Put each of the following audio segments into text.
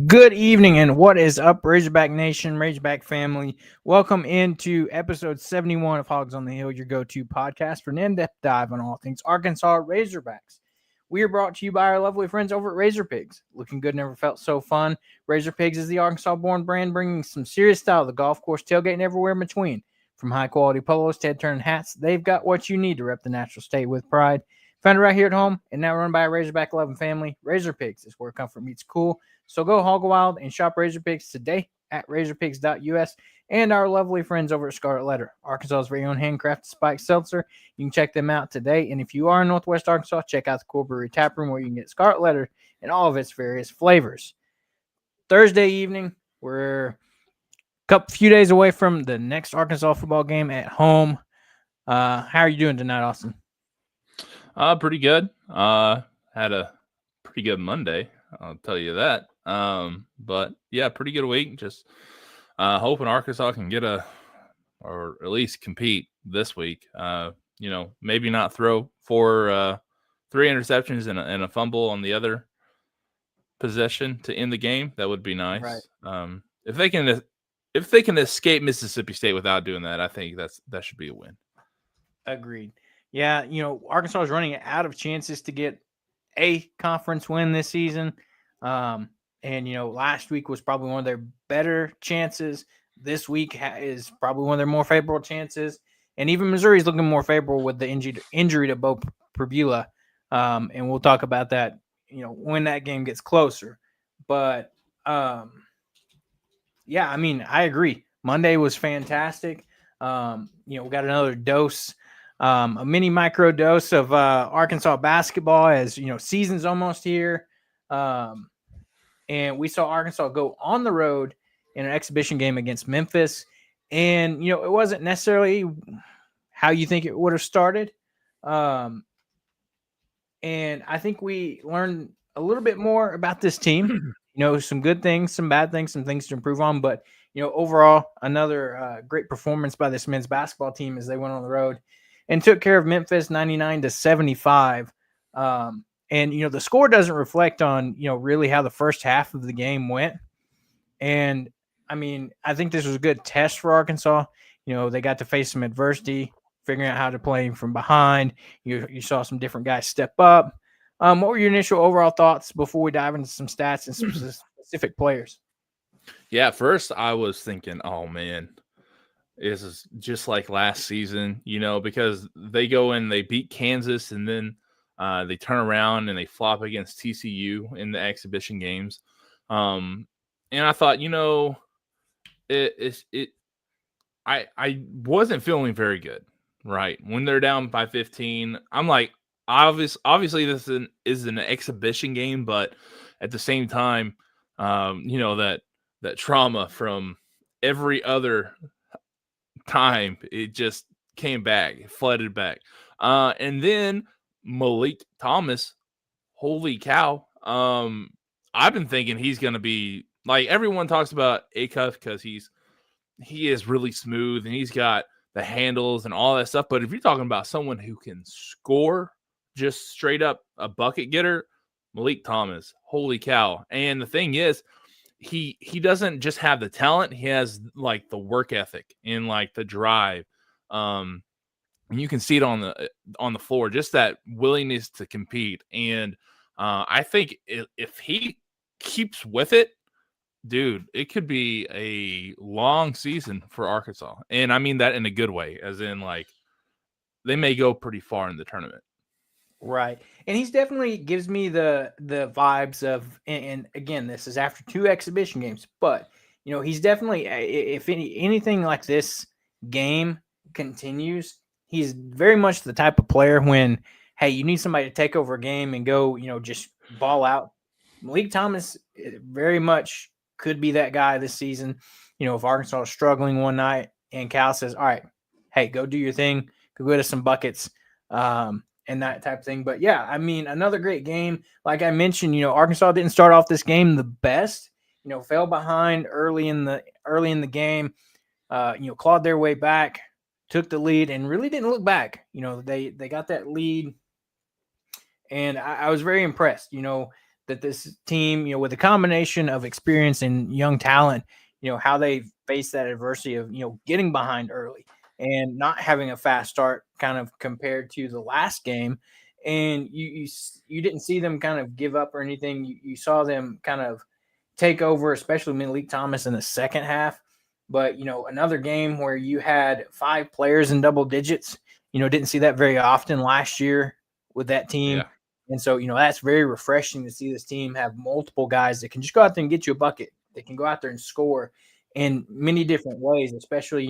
Good evening, and what is up, Razorback Nation, Razorback family? Welcome into episode 71 of Hogs on the Hill, your go-to podcast for an in-depth dive on all things Arkansas Razorbacks. We are brought to you by our lovely friends over at Razor Pigs. Looking good never felt so fun. Razor Pigs is the Arkansas-born brand bringing some serious style to the golf course, tailgate, and everywhere in between. From high-quality polos to head-turning hats, they've got what you need to rep the natural state with pride. Found it right here at home and now run by a Razorback 11 family. Razor Pigs is where comfort meets cool. So go hog wild and shop Razor Pigs today at razorpigs.us and our lovely friends over at Scarlet Letter, Arkansas's very own handcrafted spiked seltzer. You can check them out today. And if you are in Northwest Arkansas, check out the Core Brewery Tap Room where you can get Scarlet Letter in all of its various flavors. Thursday evening, we're a few days away from the next Arkansas football game at home. How are you doing tonight, Austin? Pretty good. Had a pretty good Monday, I'll tell you that. But yeah, pretty good week. Just hoping Arkansas can get or at least compete this week. Maybe not throw for 3 interceptions and a fumble on the other possession to end the game. That would be nice. Right. If they can escape Mississippi State without doing that, I think that should be a win. Agreed. Yeah, Arkansas is running out of chances to get a conference win this season. Last week was probably one of their better chances. This week is probably one of their more favorable chances. And even Missouri is looking more favorable with the injury to Bo Pribula. And we'll talk about that, when that game gets closer. But, I agree. Monday was fantastic. We got another dose, a mini micro dose of Arkansas basketball as, season's almost here. And we saw Arkansas go on the road in an exhibition game against Memphis. And, it wasn't necessarily how you think it would have started. And I think we learned a little bit more about this team, some good things, some bad things, some things to improve on. But, overall, another great performance by this men's basketball team as they went on the road and took care of Memphis 99-75. And, the score doesn't reflect on, really how the first half of the game went. And, I think this was a good test for Arkansas. They got to face some adversity, figuring out how to play from behind. You saw some different guys step up. What were your initial overall thoughts before we dive into some stats and some specific players? Yeah, first I was thinking, oh, man, this is just like last season, because they go in, they beat Kansas, and then they turn around and they flop against TCU in the exhibition games. And I thought, I wasn't feeling very good, right? When they're down by 15, I'm like, obviously this is an exhibition game, but at the same time, that trauma from every other time, it just came back, it flooded back. And then Malik Thomas, holy cow. I've been thinking he's going to be like, everyone talks about Acuff because he is really smooth and he's got the handles and all that stuff. But if you're talking about someone who can score, just straight up a bucket getter, Malik Thomas, holy cow. And the thing is, he doesn't just have the talent, he has like the work ethic and like the drive. And you can see it on the floor, just that willingness to compete. And I think if he keeps with it, dude, it could be a long season for Arkansas. And I mean that in a good way, as in like they may go pretty far in the tournament. Right. And he's definitely gives me the vibes of, and again, this is after 2 exhibition games, but he's definitely, if anything like this game continues, he's very much the type of player when, hey, you need somebody to take over a game and go, just ball out. Malik Thomas very much could be that guy this season. If Arkansas is struggling one night, and Cal says, "All right, hey, go do your thing, go get us some buckets." And that type of thing. But yeah, I mean, another great game. Like I mentioned, Arkansas didn't start off this game the best. Fell behind early in the game. Clawed their way back, took the lead, and really didn't look back. They got that lead, and I was very impressed. That this team, with a combination of experience and young talent, how they faced that adversity of getting behind early and not having a fast start, kind of compared to the last game. And you didn't see them kind of give up or anything. You saw them kind of take over, especially Malik Thomas in the second half. But another game where you had 5 players in double digits, didn't see that very often last year with that team. Yeah. And so, that's very refreshing to see this team have multiple guys that can just go out there and get you a bucket. They can go out there and score in many different ways, especially,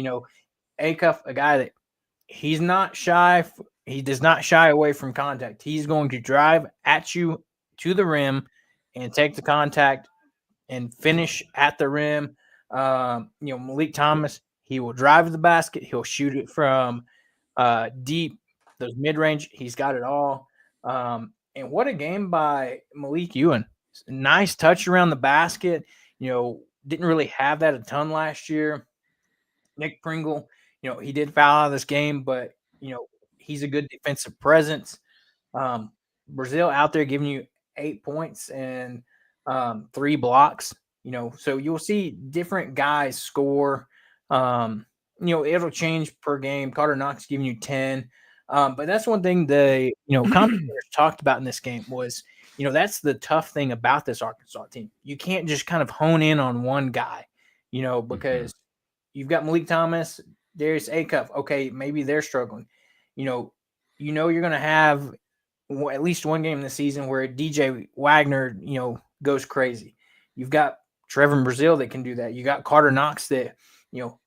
Acuff, a guy that he's not shy. He does not shy away from contact. He's going to drive at you to the rim and take the contact and finish at the rim. Malik Thomas, he will drive to the basket. He'll shoot it from deep, those mid range. He's got it all. And what a game by Malik Ewan. Nice touch around the basket. Didn't really have that a ton last year. Nick Pringle, he did foul out of this game, but, he's a good defensive presence. Brazil out there giving you 8 points and 3 blocks. So you'll see different guys score. It'll change per game. Carter Knox giving you 10. But that's one thing the commentators talked about in this game was, that's the tough thing about this Arkansas team. You can't just kind of hone in on one guy, because you've got Malik Thomas, Darius Acuff. Okay, maybe they're struggling. You're going to have at least one game this season where DJ Wagner, goes crazy. You've got Trevor Brazil that can do that. You got Carter Knox that,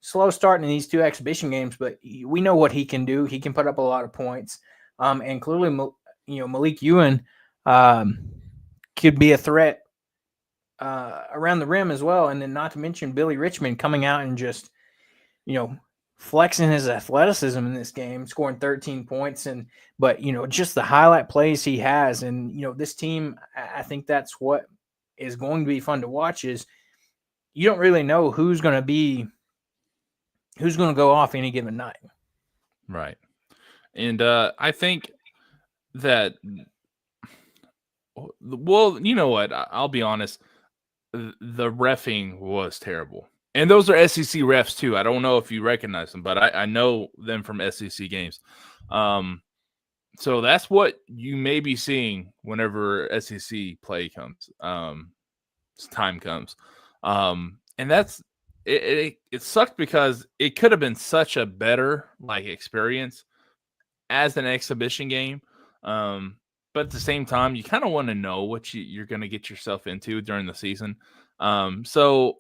slow starting in these 2 exhibition games, but we know what he can do. He can put up a lot of points. And clearly, Malik Ewan could be a threat around the rim as well. And then not to mention Billy Richmond coming out and just, flexing his athleticism in this game, scoring 13 points. But just the highlight plays he has. And, this team, I think that's what is going to be fun to watch is you don't really know who's going to go off any given night. Right. And I think that, well, you know what? I'll be honest. The reffing was terrible. And those are SEC refs too. I don't know if you recognize them, but I know them from SEC games. So that's what you may be seeing whenever SEC play comes. Time comes. And that's it sucked because it could have been such a better experience as an exhibition game. But at the same time, you kind of want to know what you're going to get yourself into during the season. So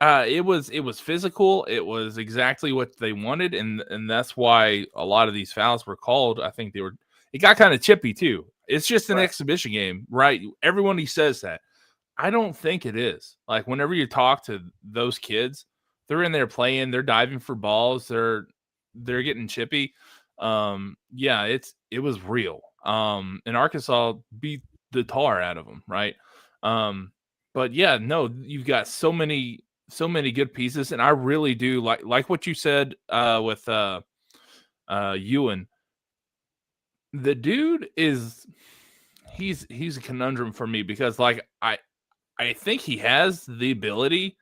it was physical. It was exactly what they wanted, and that's why a lot of these fouls were called. I think it got kind of chippy too. It's just an exhibition game, right? Everyone he says that. I don't think it is. Like whenever you talk to those kids, they're in there playing, they're diving for balls, they're getting chippy. Yeah, it was real. And Arkansas beat the tar out of them, right? But yeah, no, you've got so many good pieces, and I really do like what you said with Ewan. The dude he's a conundrum for me because I think he has the ability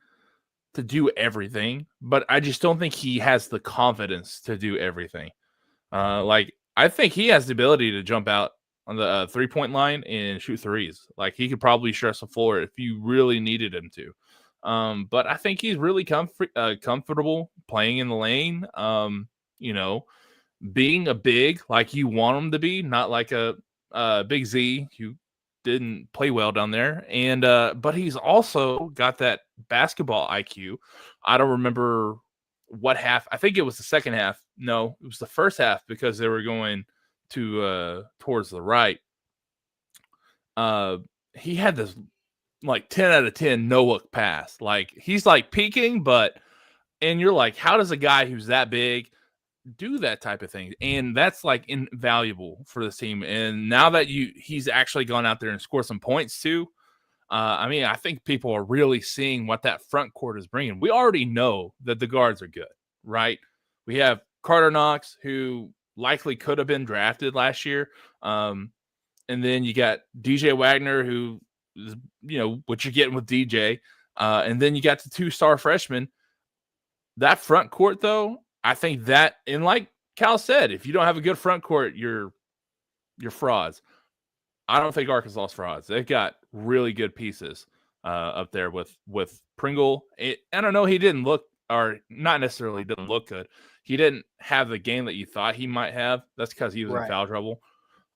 to do everything, but I just don't think he has the confidence to do everything. I think he has the ability to jump out on the 3-point line and shoot threes. Like he could probably stress the floor if you really needed him to. But I think he's really comfortable playing in the lane. Being a big like you want him to be, not like a Big Z who didn't play well down there. And but he's also got that basketball IQ. I don't remember what half. I think it was the second half. No, it was the first half because they were going to towards the right. He had this 10 out of 10 no look pass. Like he's peeking, but And you're like, how does a guy who's that big do that type of thing? And that's like invaluable for this team. And now that he's actually gone out there and scored some points too. I mean, I think people are really seeing what that front court is bringing. We already know that the guards are good, right? We have Carter Knox, who likely could have been drafted last year. And then you got DJ Wagner, who is, what you're getting with DJ. And then you got the 2-star freshman. That front court, though, I think that, and like Cal said, if you don't have a good front court, you're frauds. I don't think Arkansas is frauds. They've got really good pieces up there with Pringle. I don't know. He didn't look, or not necessarily didn't look good. He didn't have the game that you thought he might have. That's because he was in foul trouble.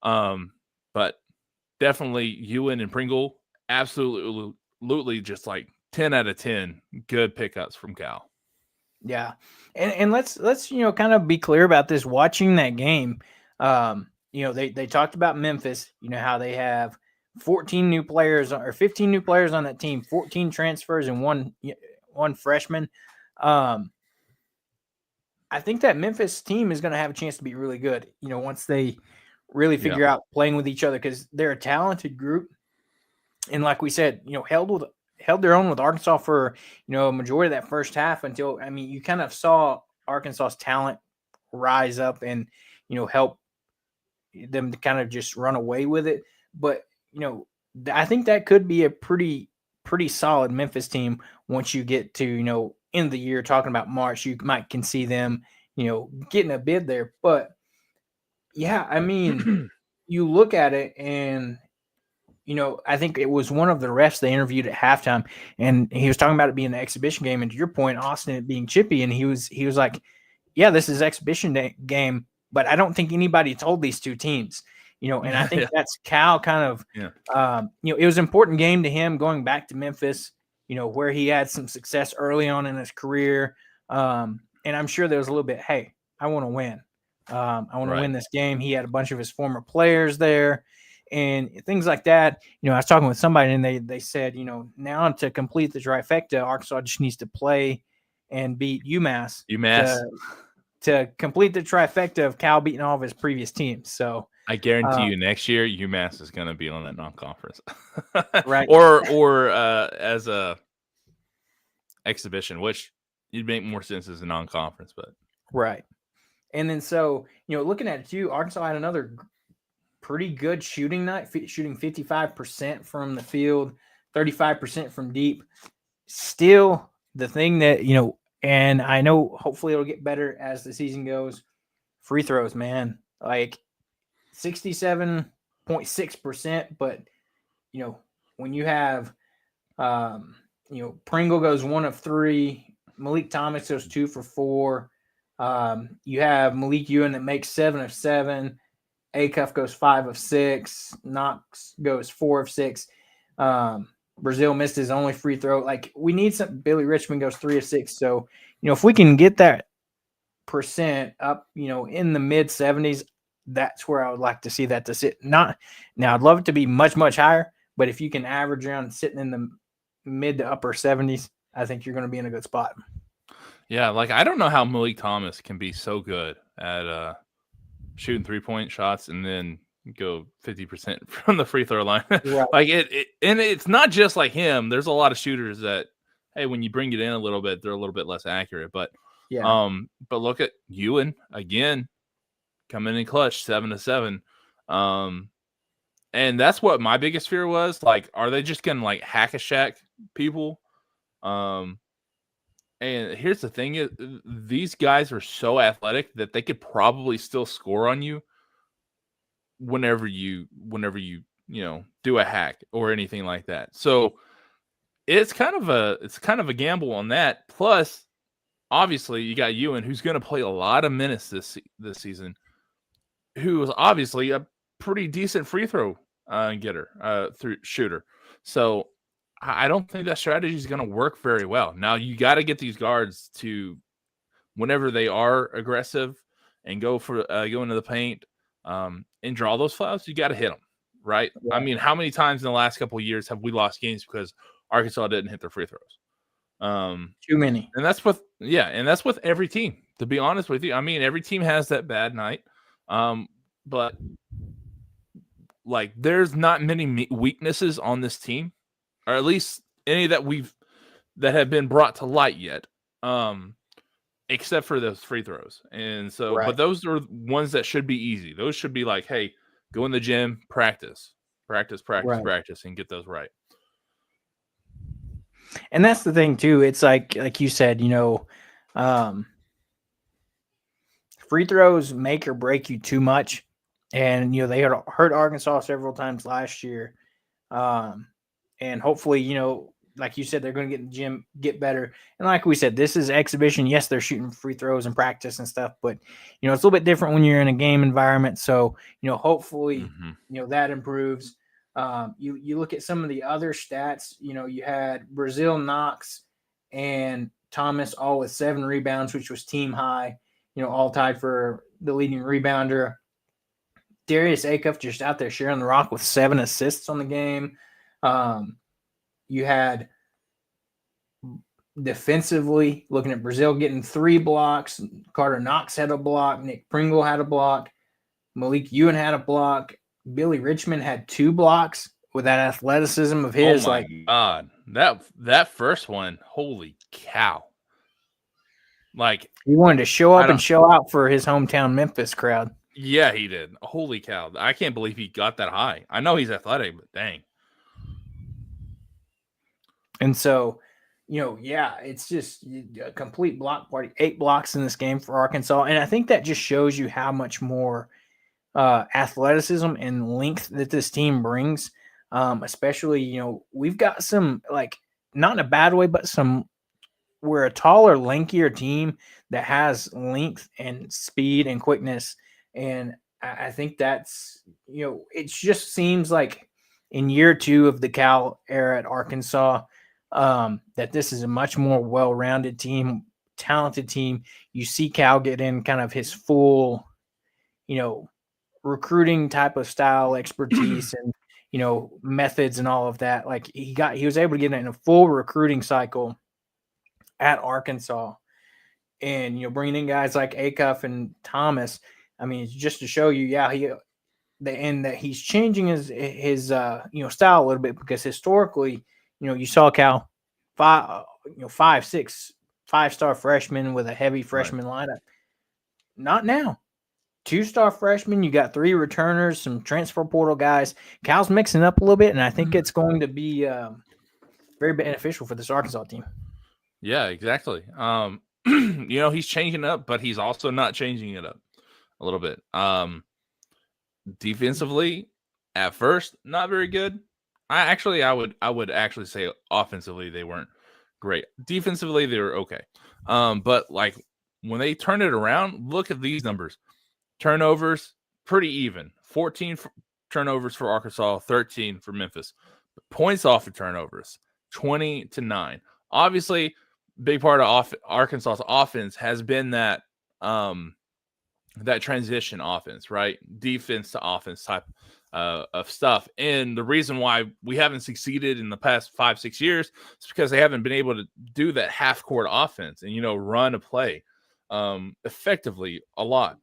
But definitely Ewan and Pringle, absolutely just like 10 out of 10 good pickups from Cal. Yeah. And let's kind of be clear about this. Watching that game, they talked about Memphis, how they have 14 new players or 15 new players on that team, 14 transfers and one freshman. I think that Memphis team is going to have a chance to be really good, once they really figure out playing with each other, because they're a talented group. And like we said, held their own with Arkansas for, a majority of that first half until, you kind of saw Arkansas's talent rise up and, help them to kind of just run away with it. But, I think that could be a pretty solid Memphis team once you get to, end of the year, talking about March. You can see them, getting a bid there. But, yeah, you look at it and, I think it was one of the refs they interviewed at halftime, and he was talking about it being an exhibition game. And to your point, Austin, it being chippy, and he was like, yeah, this is exhibition game, but I don't think anybody told these two teams, and I think that's Cal kind of, it was an important game to him going back to Memphis, where he had some success early on in his career. And I'm sure there was a little bit, hey, I want to win. I want to win this game. He had a bunch of his former players there and things like that. I was talking with somebody and they said, now to complete the trifecta, Arkansas just needs to play and beat UMass. To complete the trifecta of Cal beating all of his previous teams. So I guarantee you next year UMass is going to be on that non-conference. Right. Or as a exhibition, which you'd make more sense as a non-conference, but right. And then so, looking at it too, Arkansas had another pretty good shooting night, shooting 55% from the field, 35% from deep. Still the thing that, and I know hopefully it'll get better as the season goes. Free throws, man, like 67.6%. But, when you have, Pringle goes 1 of 3, Malik Thomas goes 2 for 4. You have Malik Ewan that makes 7 of 7. Acuff goes 5 of 6. Knox goes 4 of 6. Brazil missed his only free throw. Like, we need some. Billy Richmond goes 3 of 6. So, if we can get that percent up, in the mid 70s, that's where I would like to see that to sit. Not now, I'd love it to be much, much higher, but if you can average around sitting in the mid to upper 70s, I think you're going to be in a good spot. Yeah, like I don't know how Malik Thomas can be so good at shooting 3-point shots and then go 50% from the free throw line. Right. Like and it's not just like him. There's a lot of shooters that, hey, when you bring it in a little bit, they're a little bit less accurate. But but look at Ewan again, coming in clutch, 7 of 7. And that's what my biggest fear was. Like, are they just gonna like hack a Shack people? And here's the thing: is these guys are so athletic that they could probably still score on you whenever you do a hack or anything like that. So it's kind of a gamble on that. Plus, obviously, you got Ewan, who's going to play a lot of minutes this season, who is obviously a pretty decent free throw shooter. So I don't think that strategy is going to work very well. Now, you got to get these guards to, whenever they are aggressive and go into the paint and draw those fouls, you got to hit them, right? Yeah. I mean, how many times in the last couple of years have we lost games because Arkansas didn't hit their free throws? Too many. And that's with every team. To be honest with you, I mean, every team has that bad night. But like, there's not many weaknesses on this team, or at least any that have been brought to light yet. Except for those free throws. And so, Right. but those are ones that should be easy. Those should be like, hey, go in the gym, practice, Right. and get those right. And that's the thing too. It's like you said, free throws make or break you too much. And they hurt Arkansas several times last year. And hopefully, like you said, they're going to get in the gym, get better. And like we said, this is exhibition. Yes, they're shooting free throws and practice and stuff, but it's a little bit different when you're in a game environment. So, hopefully, that improves. You look at some of the other stats, you had Brazil, Knox, and Thomas all with 7 rebounds, which was team high, all tied for the leading rebounder. Darius Acuff just out there sharing the rock with 7 assists on the game. You had defensively, looking at Brazil getting 3 blocks. Carter Knox had a block. Nick Pringle had a block. Malik Ewan had a block. Billy Richmond had 2 blocks with that athleticism of his. Oh my God. That first one, holy cow. Like, he wanted to show up and show out for his hometown Memphis crowd. Yeah, he did. Holy cow. I can't believe he got that high. I know he's athletic, but dang. And so, it's just a complete block party. 8 blocks in this game for Arkansas. And I think that just shows you how much more athleticism and length that this team brings. Especially, we've got some, like, not in a bad way, but we're a taller, lankier team that has length and speed and quickness. And I think that's, it just seems like in year 2 of the Cal era at Arkansas, that this is a much more well-rounded team, talented team. You see Cal get in kind of his full, recruiting type of style expertise and, methods and all of that. Like he was able to get in a full recruiting cycle at Arkansas, and, bringing in guys like Acuff and Thomas. I mean, it's just to show you, that he's changing his style a little bit, because historically, you saw Cal 5, 6 5-star freshmen with a heavy freshman lineup. Not now. 2-star freshmen, you got 3 returners, some transfer portal guys. Cal's mixing up a little bit, and I think it's going to be very beneficial for this Arkansas team. Yeah, exactly. He's changing it up, but he's also not changing it up a little bit. Defensively, at first, not very good. I would actually say offensively they weren't great. Defensively, they were okay. But like when they turn it around, look at these numbers. Turnovers, pretty even. 14 turnovers for Arkansas, 13 for Memphis. Points off of turnovers, 20-9. Obviously, big part of Arkansas's offense has been that transition offense, right? Defense to offense type of stuff. And the reason why we haven't succeeded in the past 5-6 years is because they haven't been able to do that half-court offense and, run a play effectively a lot.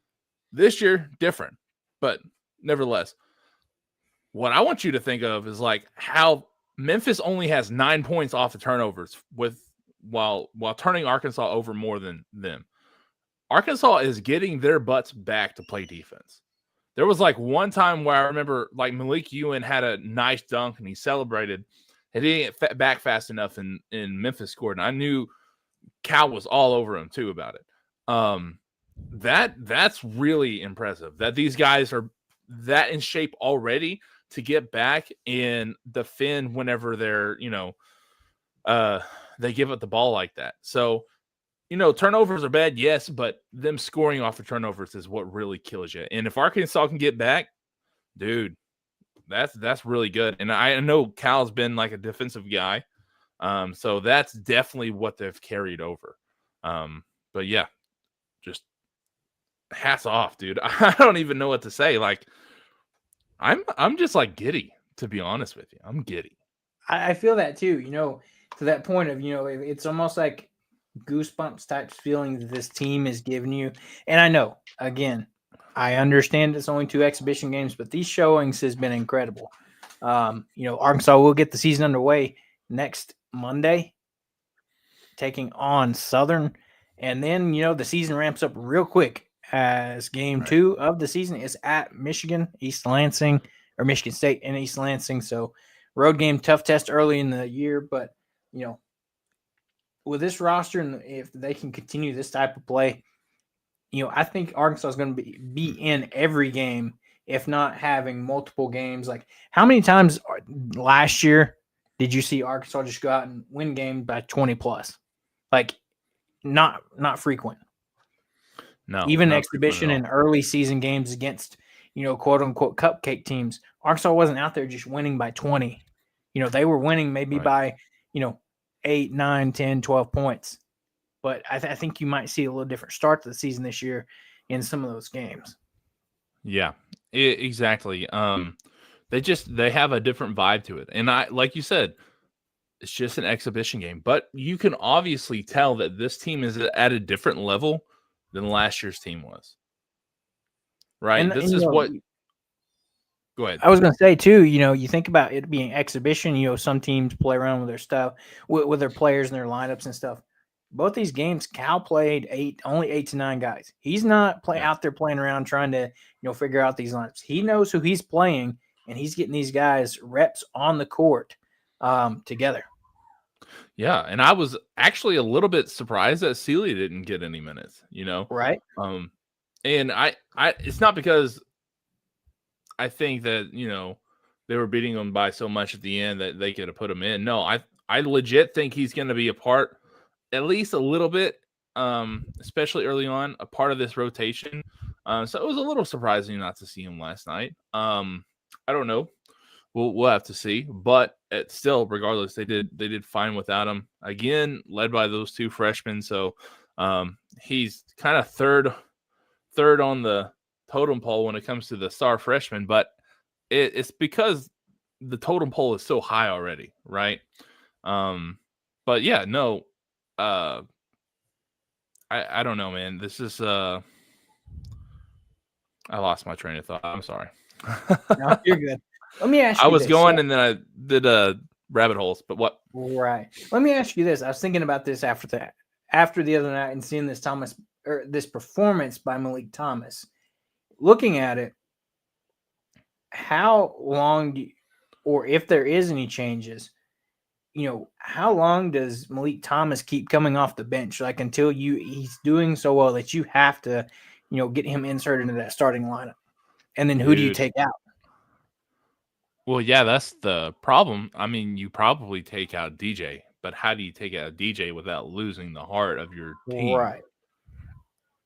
This year, different. But nevertheless, what I want you to think of is like how Memphis only has 9 points off the turnovers while turning Arkansas over more than them. Arkansas is getting their butts back to play defense. There was like one time where I remember like Malik Ewan had a nice dunk and he celebrated. And he didn't get back fast enough and Memphis scored. And I knew Cal was all over him too about it. That's really impressive that these guys are that in shape already to get back and defend whenever they're, they give up the ball like that. So, turnovers are bad, yes, but them scoring off of turnovers is what really kills you. And if Arkansas can get back, dude, that's really good. And I know Cal's been like a defensive guy. So that's definitely what they've carried over. But yeah, just hats off, dude. I don't even know what to say. Like, I'm just like giddy, to be honest with you. I'm giddy. I feel that too. to that point of, it's almost like goosebumps type feeling that this team is giving you. And I know, again, I understand it's only 2 exhibition games, but these showings has been incredible. Arkansas will get the season underway next Monday, taking on Southern. And then, the season ramps up real quick as game 2 of the season is at Michigan, East Lansing, or Michigan State and East Lansing. So road game, tough test early in the year, but, with this roster and if they can continue this type of play, I think Arkansas is going to be in every game, if not having multiple games. Like, how many times last year did you see Arkansas just go out and win games by 20 plus? Like, not frequent. No, even exhibition and early season games against, quote unquote cupcake teams, Arkansas wasn't out there just winning by 20. They were winning maybe by, 8, 9, 10, 12 points. But I think you might see a little different start to the season this year in some of those games. Yeah, exactly. They have a different vibe to it. And like you said, it's just an exhibition game, but you can obviously tell that this team is at a different level than last year's team was. Right? Go ahead. I was going to say too, you think about it being exhibition, some teams play around with their stuff, with their players and their lineups and stuff. Both these games, Cal played only 8 to 9 guys. He's not out there playing around trying to, figure out these lineups. He knows who he's playing, and he's getting these guys reps on the court together. Yeah, and I was actually a little bit surprised that Celia didn't get any minutes, Right. And I it's not because I think that, they were beating them by so much at the end that they could have put him in. No, I legit think he's going to be a part, at least a little bit, especially early on, a part of this rotation. So it was a little surprising not to see him last night. I don't know. We'll have to see, but still, regardless, they did fine without him. Again, led by those 2 freshmen, so he's kind of third on the totem pole when it comes to the star freshman, but it's because the totem pole is so high already, right? But yeah, no, I don't know, man. This is I lost my train of thought. I'm sorry. No, you're good. Let me ask you. I was going and then I did rabbit holes, but what? Right. Let me ask you this. I was thinking about this after the other night and seeing this performance by Malik Thomas. Looking at it, how long or if there is any changes, how long does Malik Thomas keep coming off the bench? Like until he's doing so well that you have to, get him inserted into that starting lineup. And then who do you take out? Well, yeah, that's the problem. I mean, you probably take out DJ, but how do you take out DJ without losing the heart of your team? Right.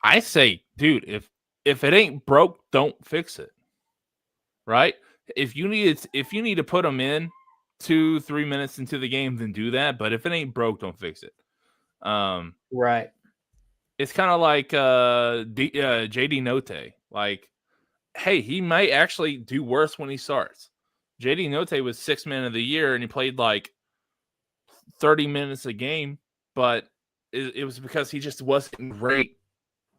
I say, dude, if it ain't broke, don't fix it. Right? If you need to put them in 2-3 minutes into the game, then do that. But if it ain't broke, don't fix it. Right. It's kind of like JD Note. Like, hey, he might actually do worse when he starts. JD Note was 6th man of the year, and he played like 30 minutes a game, but it was because he just wasn't great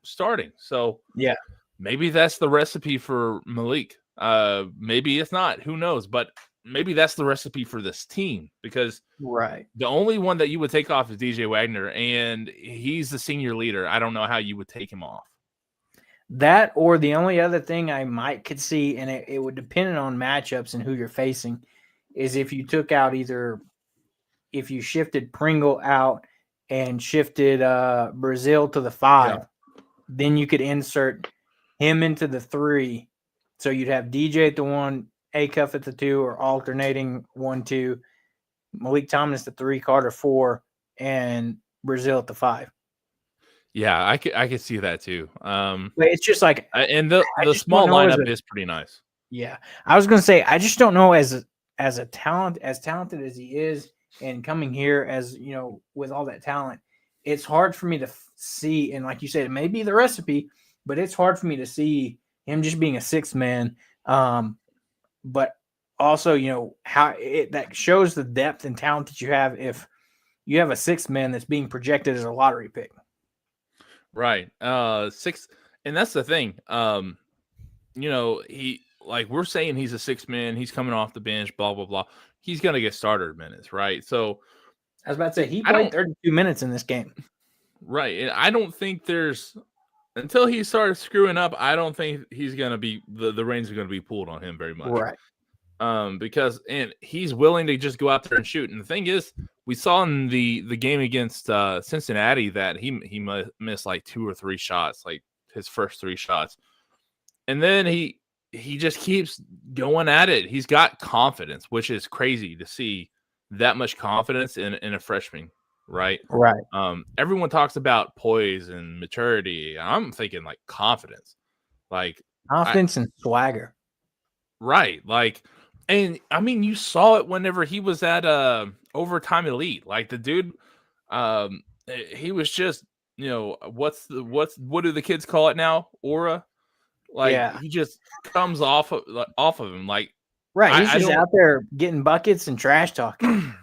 starting. So yeah, maybe that's the recipe for Malik. Maybe it's not. Who knows? But maybe that's the recipe for this team because the only one that you would take off is DJ Wagner, and he's the senior leader. I don't know how you would take him off. That or the only other thing I could see, and it would depend on matchups and who you're facing, is if you took out if you shifted Pringle out and shifted Brazil to the 5, then you could insert him into the 3. So you'd have DJ at the 1, Acuff at the 2, or alternating 1-2, Malik Thomas the 3, Carter 4, and Brazil at the 5. Yeah, I could see that too. But it's just like, and the small lineup is pretty nice. Yeah, I was going to say, I just don't know as talented as he is, and coming here as with all that talent, it's hard for me to see. And like you said, it may be the recipe, but it's hard for me to see him just being a 6th man. But also, how that shows the depth and talent that you have if you have a sixth man that's being projected as a lottery pick. Right. Six, and that's the thing. He like we're saying he's a six man. He's coming off the bench. Blah blah blah. He's gonna get starter minutes, right? So I was about to say he I played don't 32 minutes in this game. right. And I don't think there's until he starts screwing up. I don't think he's gonna be the reins are gonna be pulled on him very much. Right. Because and he's willing to just go out there and shoot. And the thing is, we saw in the game against Cincinnati that he missed like 2 or 3 shots, like his first 3 shots, and then he just keeps going at it. He's got confidence, which is crazy to see that much confidence in a freshman, right? Right. Everyone talks about poise and maturity. I'm thinking like confidence, like Confidence and swagger. right, like. And I mean, you saw it whenever he was at Overtime Elite. Like the dude, he was just what do the kids call it now? Aura. Like Yeah. he just comes off of him. Like Right. He's I just don't out there getting buckets and trash talking.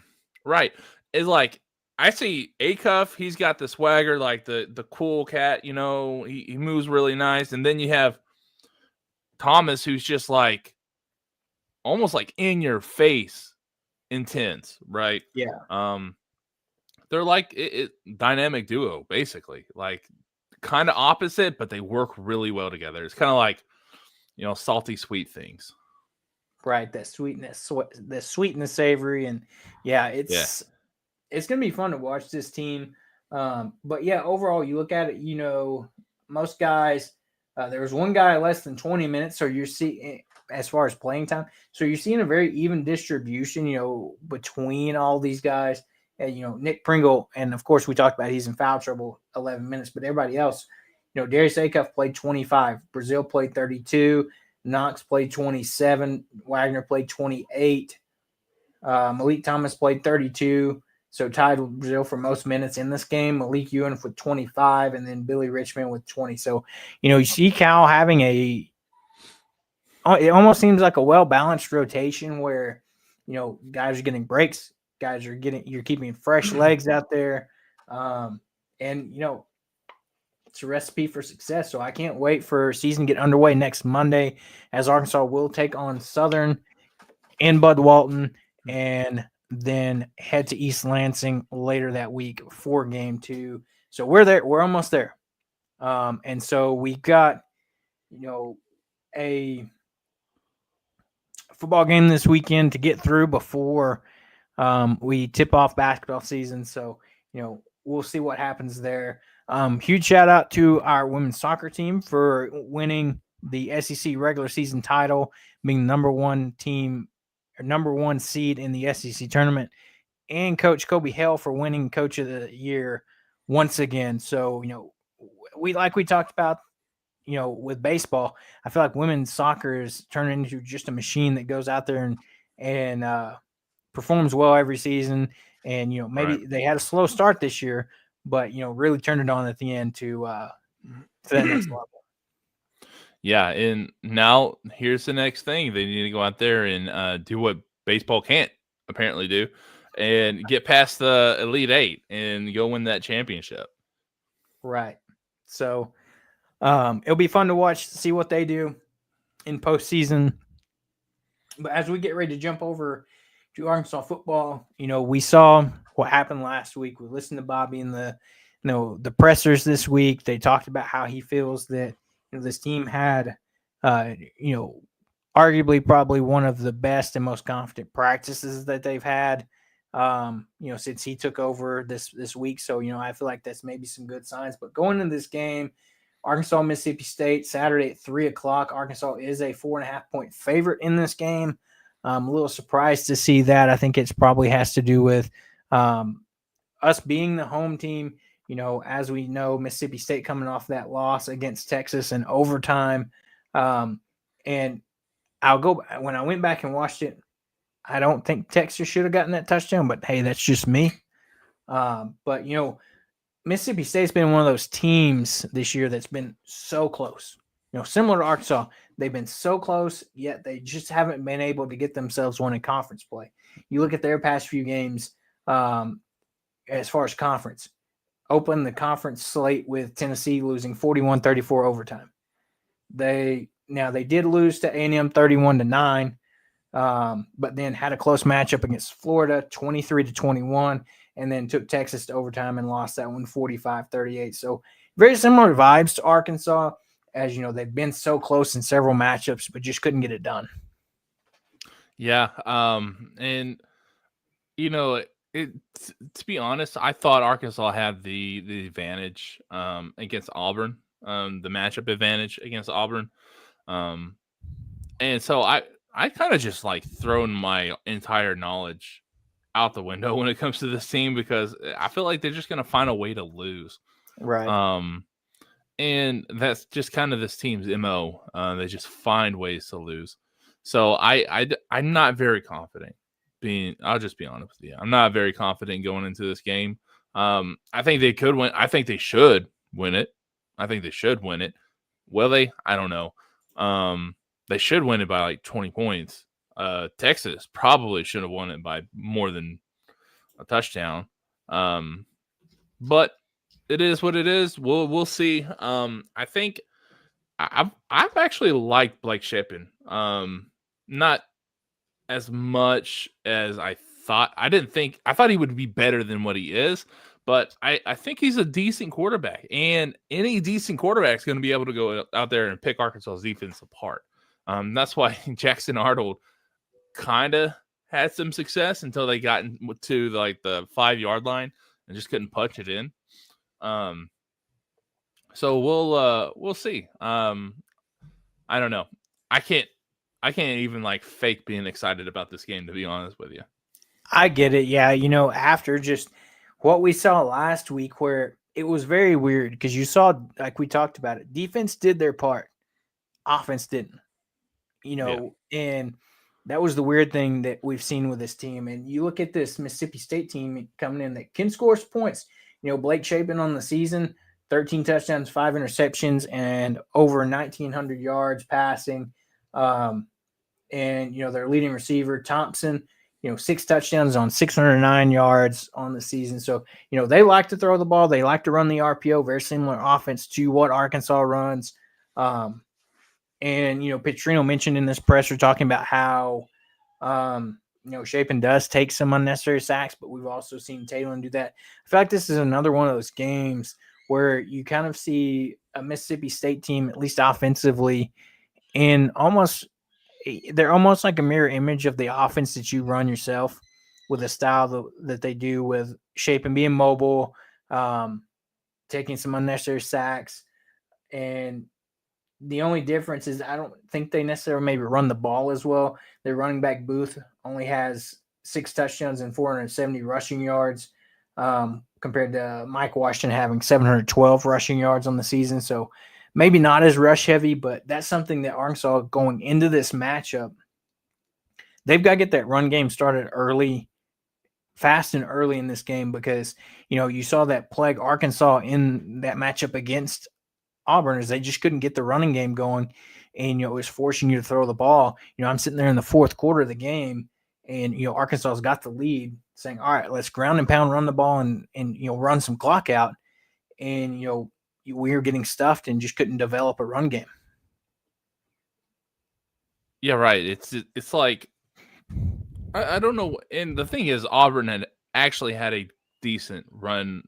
right. It's like I see Acuff. He's got the swagger, like the cool cat. He moves really nice. And then you have Thomas, who's just like. Almost like in your face intense, right? Yeah. They're like dynamic duo, basically. Like kind of opposite, but they work really well together. It's kind of like, salty sweet things. Right. That sweetness, the sweet and the savory. And yeah, it's gonna be fun to watch this team. But yeah, overall you look at it, most guys, there was one guy less than 20 minutes. So you're seeing as far as playing time. So you're seeing a very even distribution, between all these guys. And, Nick Pringle, and of course we talked about he's in foul trouble 11 minutes, but everybody else, Darius Acuff played 25, Brazil played 32, Knox played 27, Wagner played 28, Malik Thomas played 32, so tied with Brazil for most minutes in this game. Malik Ewan with 25, and then Billy Richmond with 20. So, you see Cal having it almost seems like a well-balanced rotation where, guys are getting breaks, you're keeping fresh legs out there. And, it's a recipe for success. So I can't wait for season to get underway next Monday as Arkansas will take on Southern in Bud Walton and then head to East Lansing later that week for game 2. So we're there. We're almost there. And so we got, a football game this weekend to get through before we tip off basketball season. So, we'll see what happens there. Huge shout out to our women's soccer team for winning the SEC regular season title, being the number 1 seed in the SEC tournament, and Coach Kobe Hale for winning Coach of the Year once again. So, we talked about, with baseball, I feel like women's soccer is turning into just a machine that goes out there and performs well every season. And, maybe they had a slow start this year, but, really turned it on at the end to that next level. Yeah, and now here's the next thing. They need to go out there and do what baseball can't apparently do and get past the Elite 8 and go win that championship. Right. So it'll be fun to watch, see what they do in postseason. But as we get ready to jump over to Arkansas football, we saw what happened last week. We listened to Bobby in the pressers this week. They talked about how he feels that this team had, arguably probably one of the best and most confident practices that they've had, since he took over this week. So, I feel like that's maybe some good signs. But going into this game, Arkansas, Mississippi State, Saturday at 3:00. Arkansas is a 4.5-point favorite in this game. I'm a little surprised to see that. I think it probably has to do with us being the home team. As we know, Mississippi State coming off that loss against Texas in overtime. And when I went back and watched it, I don't think Texas should have gotten that touchdown, but hey, that's just me. But Mississippi State's been one of those teams this year that's been so close. Similar to Arkansas, they've been so close, yet they just haven't been able to get themselves one in conference play. You look at their past few games, as far as conference. Opened the conference slate with Tennessee losing 41-34 overtime. They did lose to A&M 31-9, but then had a close matchup against Florida 23-21, and then took Texas to overtime and lost that one 45-38. So very similar vibes to Arkansas, as you know, they've been so close in several matchups, but just couldn't get it done. Yeah. And you know, to be honest, I thought Arkansas had the advantage against Auburn, the matchup advantage against Auburn. And so I kind of just like thrown my entire knowledge out the window when it comes to this team because I feel like they're just going to find a way to lose. Right. And that's just kind of this team's MO. They just find ways to lose. So I'm not very confident. I'll just be honest with you. I'm not very confident going into this game. I think they could win. I think they should win it. Will they? I don't know. They should win it by like 20 points. Texas probably should have won it by more than a touchdown. But it is what it is. We'll see. I think I've actually liked Blake Shapen. Not as much as I thought. I thought he would be better than what he is, but I think he's a decent quarterback, and any decent quarterback is going to be able to go out there and pick Arkansas's defense apart. That's why Jackson Arnold kind of had some success until they got to like the 5-yard line and just couldn't punch it in. So we'll see. I don't know. I can't even like fake being excited about this game, to be honest with you. I get it. Yeah. You know, after just what we saw last week, where it was very weird because you saw, like we talked about it, defense did their part, offense didn't, you know, and that was the weird thing that we've seen with this team. And you look at this Mississippi State team coming in that can score points. You know, Blake Shapen on the season, 13 touchdowns, 5 interceptions, and over 1,900 yards passing. And, you know, their leading receiver, Thompson, you know, 6 touchdowns on 609 yards on the season. So, you know, they like to throw the ball. They like to run the RPO, very similar offense to what Arkansas runs. And, you know, Petrino mentioned in this presser talking about how, you know, Shapen does take some unnecessary sacks, but we've also seen Talon do that. I feel like this is another one of those games where you kind of see a Mississippi State team, at least offensively, and they're almost like a mirror image of the offense that you run yourself with the style that they do with Shapen being mobile, taking some unnecessary sacks. And the only difference is I don't think they necessarily maybe run the ball as well. Their running back Booth only has 6 touchdowns and 470 rushing yards compared to Mike Washington having 712 rushing yards on the season. So maybe not as rush heavy, but that's something that Arkansas going into this matchup, they've got to get that run game started early, fast and early in this game because, you know, you saw that plague Arkansas in that matchup against Auburn is they just couldn't get the running game going, and you know it was forcing you to throw the ball. You know, I'm sitting there in the fourth quarter of the game, and you know Arkansas's got the lead, saying, "All right, let's ground and pound, run the ball, and you know run some clock out." And you know we were getting stuffed and just couldn't develop a run game. Yeah, right. It's like I don't know. And the thing is, Auburn had actually had a decent run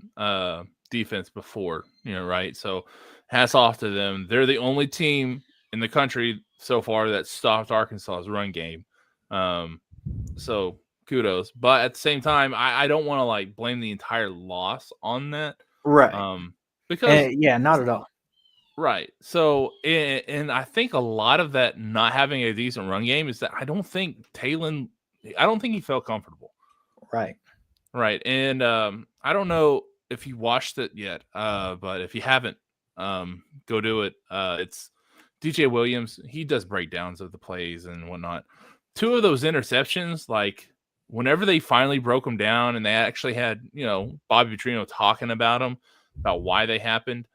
defense before, you know, right? So hats off to them. They're the only team in the country so far that stopped Arkansas's run game. So kudos. But at the same time, I don't want to like blame the entire loss on that. Right. Because yeah, not at all. Right. So, and I think a lot of that not having a decent run game is that I don't think he felt comfortable. Right. Right. And I don't know if you watched it yet, but if you haven't, go do it. It's DJ Williams. He does breakdowns of the plays and whatnot. 2 of those interceptions, like whenever they finally broke them down and they actually had, you know, Bobby Petrino talking about them, about why they happened,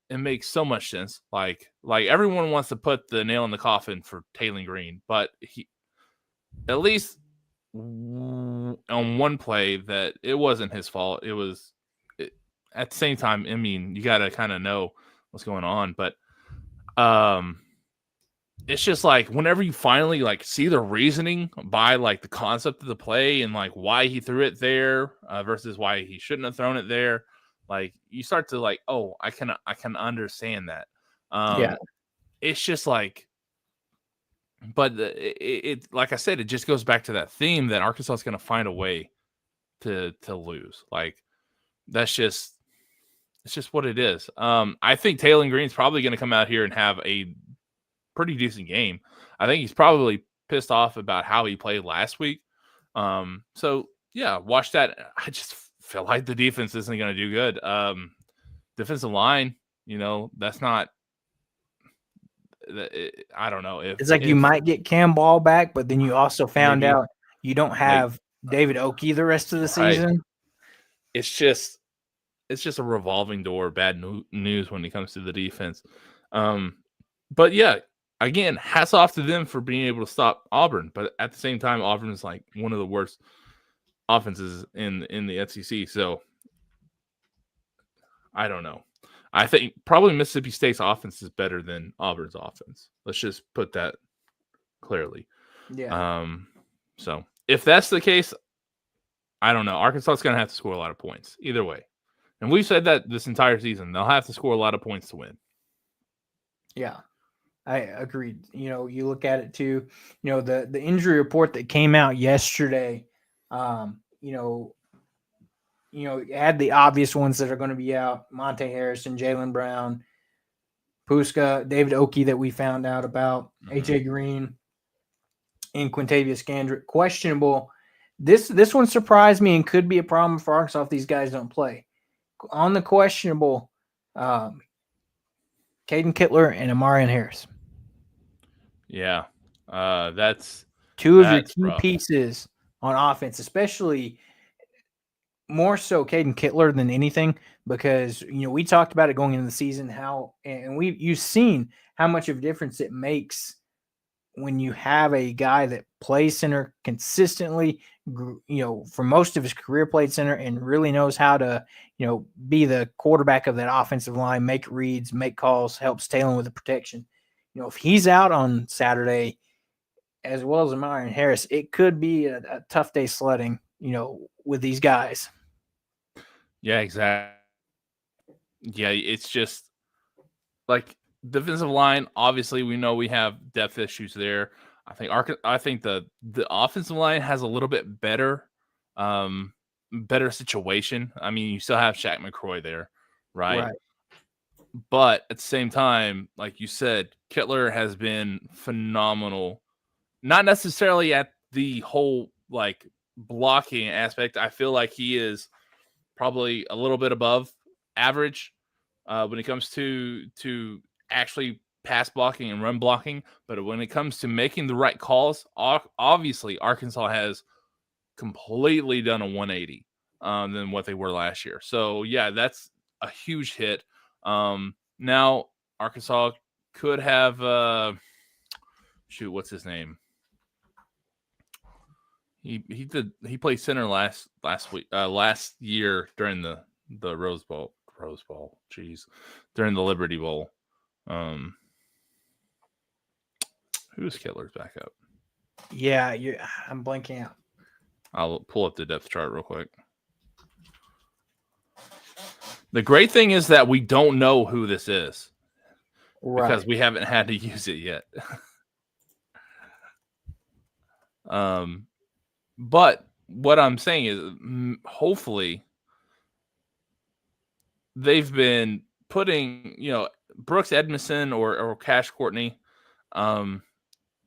it makes so much sense. Like everyone wants to put the nail in the coffin for Taylor Green, but he, at least on one play that it wasn't his fault. At the same time, I mean, you got to kind of know what's going on, but um, it's just like whenever you finally like see the reasoning by like the concept of the play and like why he threw it there versus why he shouldn't have thrown it there, like you start to like, oh, I can understand that. Yeah. It's just like, but it like I said, it just goes back to that theme that Arkansas is going to find a way to lose. Like that's just it's just what it is. I think Taylor Green's probably going to come out here and have a pretty decent game. I think he's probably pissed off about how he played last week. So yeah, watch that. I just feel like the defense isn't going to do good. Defensive line, that's not. I don't know if It's like you might get Cam Ball back, but then you also found maybe, out you don't have David Oakey the rest of the season. It's just a revolving door. Bad news when it comes to the defense. But yeah, again, hats off to them for being able to stop Auburn. But at the same time, Auburn is like one of the worst offenses in the SEC. So I don't know. I think probably Mississippi State's offense is better than Auburn's offense. Let's just put that clearly. Yeah. So if that's the case, I don't know. Arkansas is going to have to score a lot of points either way. And we've said that this entire season. They'll have to score a lot of points to win. Yeah, I agreed. You look at it too, the injury report that came out yesterday, it had the obvious ones that are going to be out: Monte Harrison, Jalen Brown, Puska, David Oakey that we found out about, AJ Green, and Quintavious Gandrick questionable. This one surprised me and could be a problem for Arkansas if these guys don't play. On the questionable, Caden Kittler and Amarian Harris. Yeah, that's two of your key rough. pieces on offense, especially more so Caden Kittler than anything, because we talked about it going into the season you've seen how much of a difference it makes when you have a guy that plays center consistently, for most of his career played center and really knows how to, be the quarterback of that offensive line, make reads, make calls, helps Talon with the protection. If he's out on Saturday, as well as Amarian Harris, it could be a tough day sledding, with these guys. Yeah, exactly. Yeah, it's just like defensive line. Obviously, we know we have depth issues there. I think the offensive line has a little bit better situation. I mean, you still have Shaq McCroy there, right? But at the same time, like you said, Kittler has been phenomenal. Not necessarily at the whole like blocking aspect. I feel like he is probably a little bit above average when it comes to actually pass blocking and run blocking. But when it comes to making the right calls, obviously Arkansas has completely done a 180 than what they were last year. So yeah, that's a huge hit. Now Arkansas could have what's his name? He played center last year during the Rose Bowl, during the Liberty Bowl. Who's Kittler's backup? Yeah, I'm blanking out. I'll pull up the depth chart real quick. The great thing is that we don't know who this is because we haven't had to use it yet. But what I'm saying is hopefully they've been putting, Brooks Edmondson or Cash Courtney,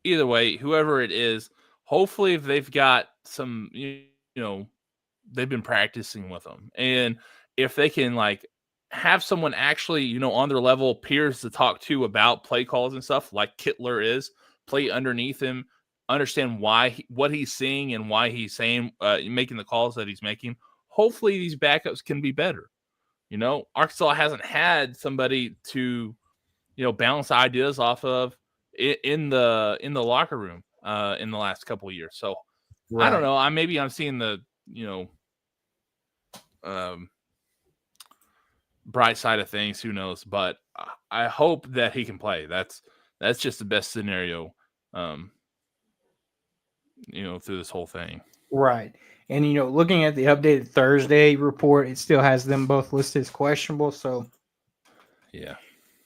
either way, whoever it is, hopefully if they've got some, they've been practicing with them. And if they can like have someone actually, on their level, peers to talk to about play calls and stuff like Kittler is, play underneath him, understand what he's seeing and why he's saying, making the calls that he's making. Hopefully these backups can be better. Arkansas hasn't had somebody to, bounce ideas off of in the locker room in the last couple of years. So I don't Right. know. I'm seeing the um, bright side of things. Who knows? But I hope that he can play. That's just the best scenario. Um, through this whole thing. Right. And looking at the updated Thursday report, it still has them both listed as questionable. So Yeah.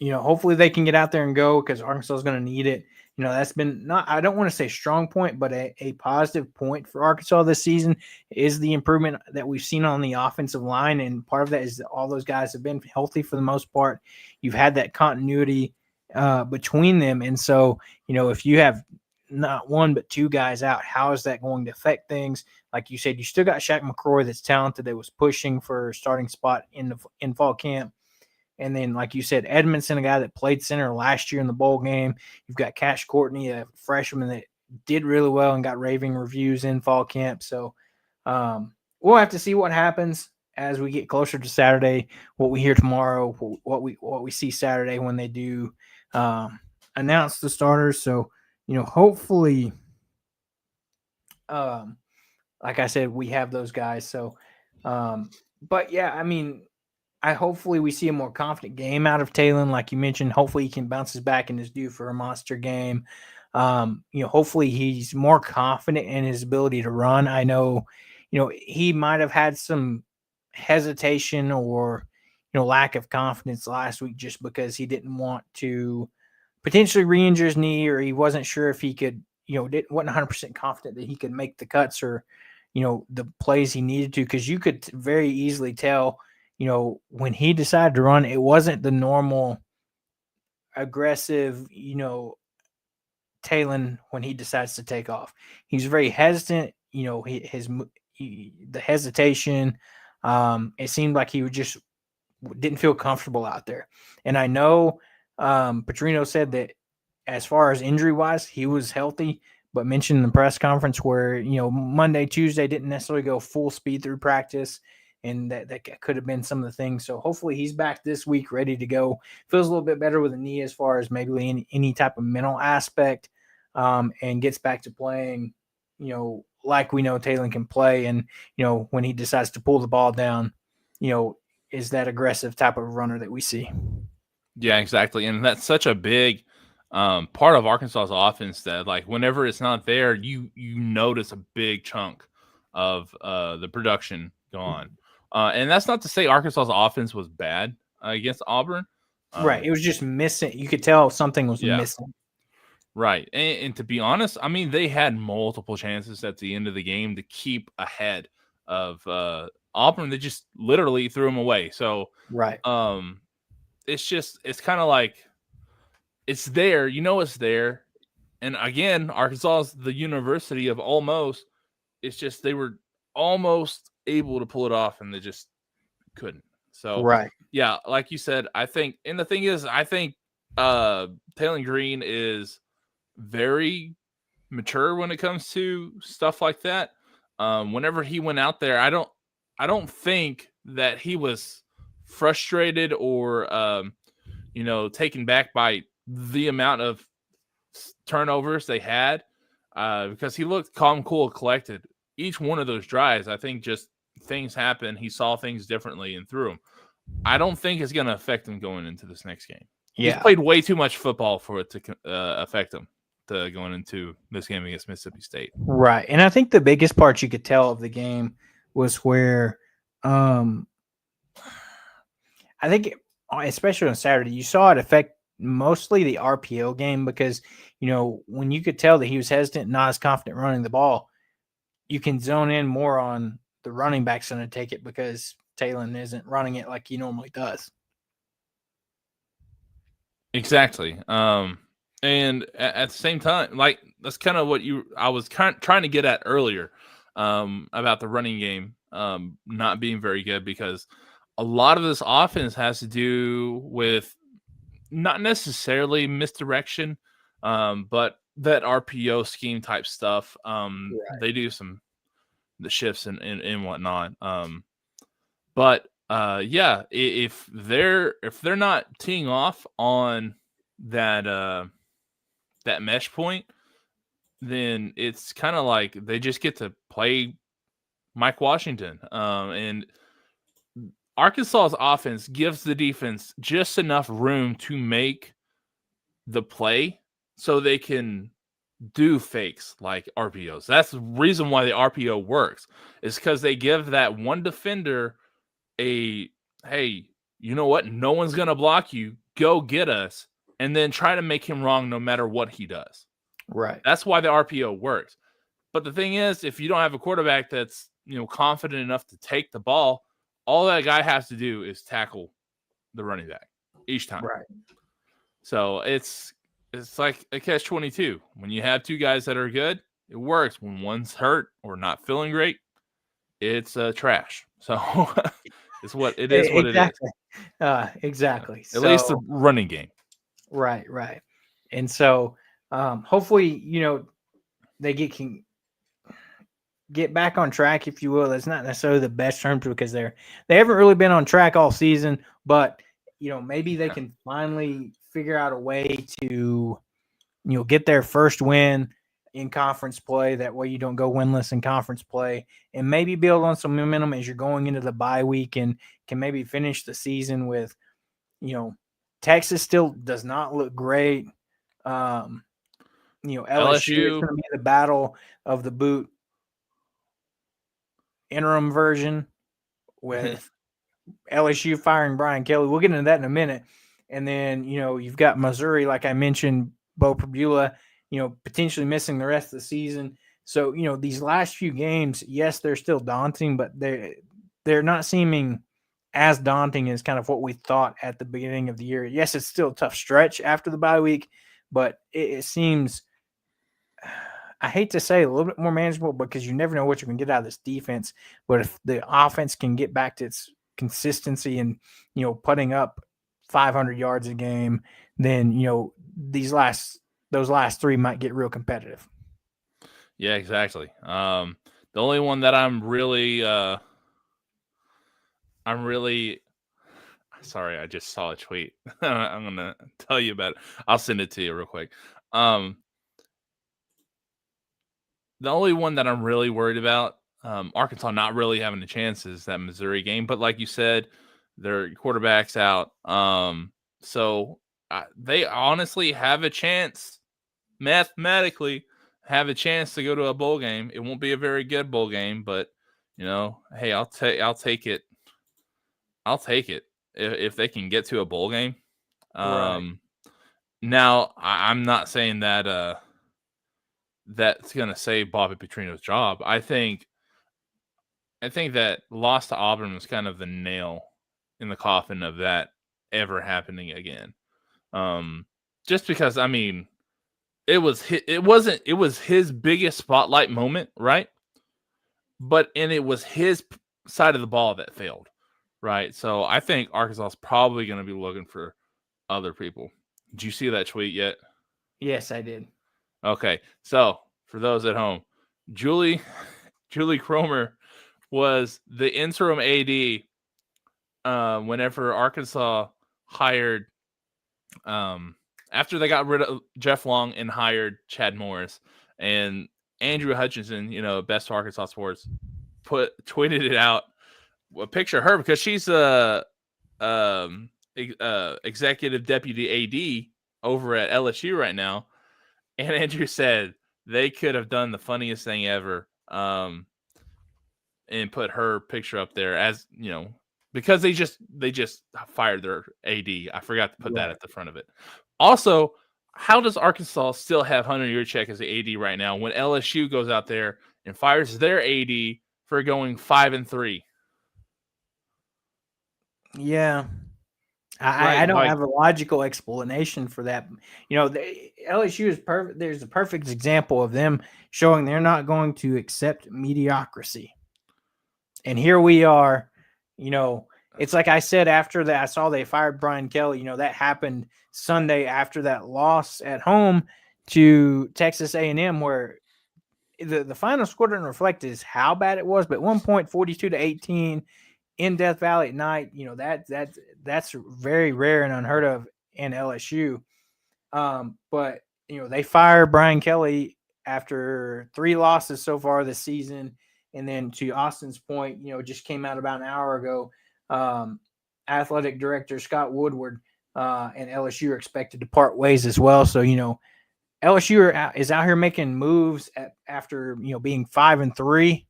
hopefully they can get out there and go because Arkansas is going to need it. That's been not, I don't want to say strong point, but a positive point for Arkansas this season is the improvement that we've seen on the offensive line. And part of that is that all those guys have been healthy for the most part. You've had that continuity between them. And so, if you have not one but two guys out, how is that going to affect things? Like you said, you still got Shaq McCroy that's talented, that was pushing for a starting spot in fall camp. And then, like you said, Edmondson, a guy that played center last year in the bowl game. You've got Cash Courtney, a freshman that did really well and got raving reviews in fall camp. So we'll have to see what happens as we get closer to Saturday. What we hear tomorrow, what we see Saturday when they do announce the starters. So hopefully, like I said, we have those guys. So, but yeah, I mean, hopefully we see a more confident game out of Talon, like you mentioned. Hopefully he can bounces back and is due for a monster game. Hopefully he's more confident in his ability to run. I know, he might have had some hesitation or lack of confidence last week just because he didn't want to potentially re-injure his knee, or he wasn't sure if he could, wasn't 100% confident that he could make the cuts or the plays he needed to, because you could very easily tell when he decided to run, it wasn't the normal aggressive, Talon when he decides to take off. He's very hesitant, the hesitation. It seemed like he just didn't feel comfortable out there. And I know Petrino said that as far as injury wise, he was healthy, but mentioned in the press conference where, Monday, Tuesday didn't necessarily go full speed through practice. And that could have been some of the things. So hopefully he's back this week, ready to go. Feels a little bit better with the knee as far as maybe any type of mental aspect, and gets back to playing, like we know Taylor can play. And, when he decides to pull the ball down, is that aggressive type of runner that we see. Yeah, exactly. And that's such a big part of Arkansas's offense that, like, whenever it's not there, you notice a big chunk of the production gone. And that's not to say Arkansas's offense was bad against Auburn. Right. It was just missing. You could tell something was missing. Right. And to be honest, I mean, they had multiple chances at the end of the game to keep ahead of Auburn. They just literally threw them away. So, right. It's kind of like it's there. It's there. And again, Arkansas is the university of almost. It's just they were almost able to pull it off, and they just couldn't. So, right. Yeah, like you said, I think, and the thing is, I think Taylor Green is very mature when it comes to stuff like that. Whenever he went out there, I don't think that he was frustrated or taken back by the amount of turnovers they had, because he looked calm, cool, collected. Each one of those drives, I think, just things happened. He saw things differently and threw them. I don't think it's going to affect him going into this next game. Yeah. He's played way too much football for it to affect him going into this game against Mississippi State. Right. And I think the biggest part you could tell of the game was where I think, especially on Saturday, you saw it affect mostly the RPO game because, when you could tell that he was hesitant, not as confident running the ball, you can zone in more on the running back's going to take it because Taylor isn't running it like he normally does. Exactly. And at the same time, like, that's kind of what I was trying to get at earlier, about the running game not being very good, because a lot of this offense has to do with not necessarily misdirection, but that RPO scheme type stuff. Right. They do the shifts and whatnot. But yeah, if they're not teeing off on that that mesh point, then it's kind of like they just get to play Mike Washington. And Arkansas's offense gives the defense just enough room to make the play so they can do fakes like RPOs. That's the reason why the RPO works, is because they give that one defender a, hey, you know what? No one's going to block you. Go get us. And then try to make him wrong no matter what he does. Right. That's why the RPO works. But the thing is, if you don't have a quarterback that's, confident enough to take the ball, all that guy has to do is tackle the running back each time. Right. So it's like a catch-22. When you have two guys that are good, it works. When one's hurt or not feeling great, it's trash. So it's what it is. What exactly. it is. Exactly. At least the running game. Right. Right. And so hopefully, they can get back on track, if you will. That's not necessarily the best terms because they haven't really been on track all season, but maybe they can finally figure out a way to get their first win in conference play. That way you don't go winless in conference play, and maybe build on some momentum as you're going into the bye week and can maybe finish the season with, Texas still does not look great. LSU is going to be the battle of the boot interim version with LSU firing Brian Kelly. We'll get into that in a minute. And then, you've got Missouri, like I mentioned, Bo Pribula, potentially missing the rest of the season. So, these last few games, yes, they're still daunting, but they're not seeming as daunting as kind of what we thought at the beginning of the year. Yes, it's still a tough stretch after the bye week, but it seems, I hate to say, a little bit more manageable because you never know what you can get out of this defense. But if the offense can get back to its consistency and, putting up 500 yards a game, then, those last three might get real competitive. Yeah, exactly. The only one that I'm really sorry, I just saw a tweet. I'm going to tell you about it. I'll send it to you real quick. The only one that I'm really worried about, Arkansas not really having a chance, is that Missouri game. But like you said, their quarterback's out. So they honestly have a chance, mathematically, have a chance to go to a bowl game. It won't be a very good bowl game, but hey, I'll take it. I'll take it if they can get to a bowl game. Right. Now I'm not saying that that's gonna save Bobby Petrino's job. I think that loss to Auburn was kind of the nail in the coffin of that ever happening again. Just because, I mean, it was his biggest spotlight moment, right? And it was his side of the ball that failed, right? So I think Arkansas is probably going to be looking for other people. Did you see that tweet yet? Yes, I did. Okay, so for those at home, Julie Cromer was the interim AD whenever Arkansas hired, after they got rid of Jeff Long and hired Chad Morris, and Andrew Hutchinson, best of Arkansas sports, tweeted it out, a picture of her because she's a executive deputy AD over at LSU right now. And Andrew said they could have done the funniest thing ever, and put her picture up there as, because they just fired their AD. I forgot to put that at the front of it. Also, how does Arkansas still have Hunter Yurchek as the AD right now when LSU goes out there and fires their AD for going 5-3? Yeah. I don't have a logical explanation for that. LSU is perfect. There's a perfect example of them showing they're not going to accept mediocrity. And here we are, it's like I said after that, I saw they fired Brian Kelly. That happened Sunday after that loss at home to Texas A&M, where the final score didn't reflect is how bad it was, but at one point, 42-18 in Death Valley at night. That's very rare and unheard of in LSU. But they fire Brian Kelly after 3 losses so far this season. And then to Austin's point, just came out about an hour ago. Athletic director Scott Woodward and LSU are expected to part ways as well. So, LSU is out here making moves after being 5-3,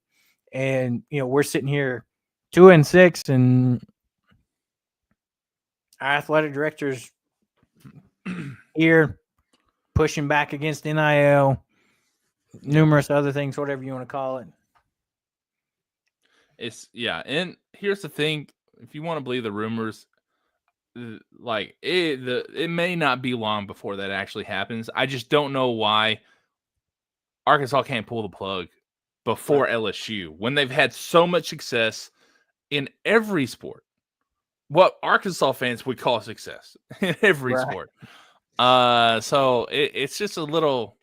and we're sitting here 2-6, and our athletic directors here pushing back against NIL, numerous other things, whatever you want to call it. And here's the thing: if you want to believe the rumors, like it may not be long before that actually happens. I just don't know why Arkansas can't pull the plug before LSU when they've had so much success in every sport. What Arkansas fans would call success in every sport. So it's just a little.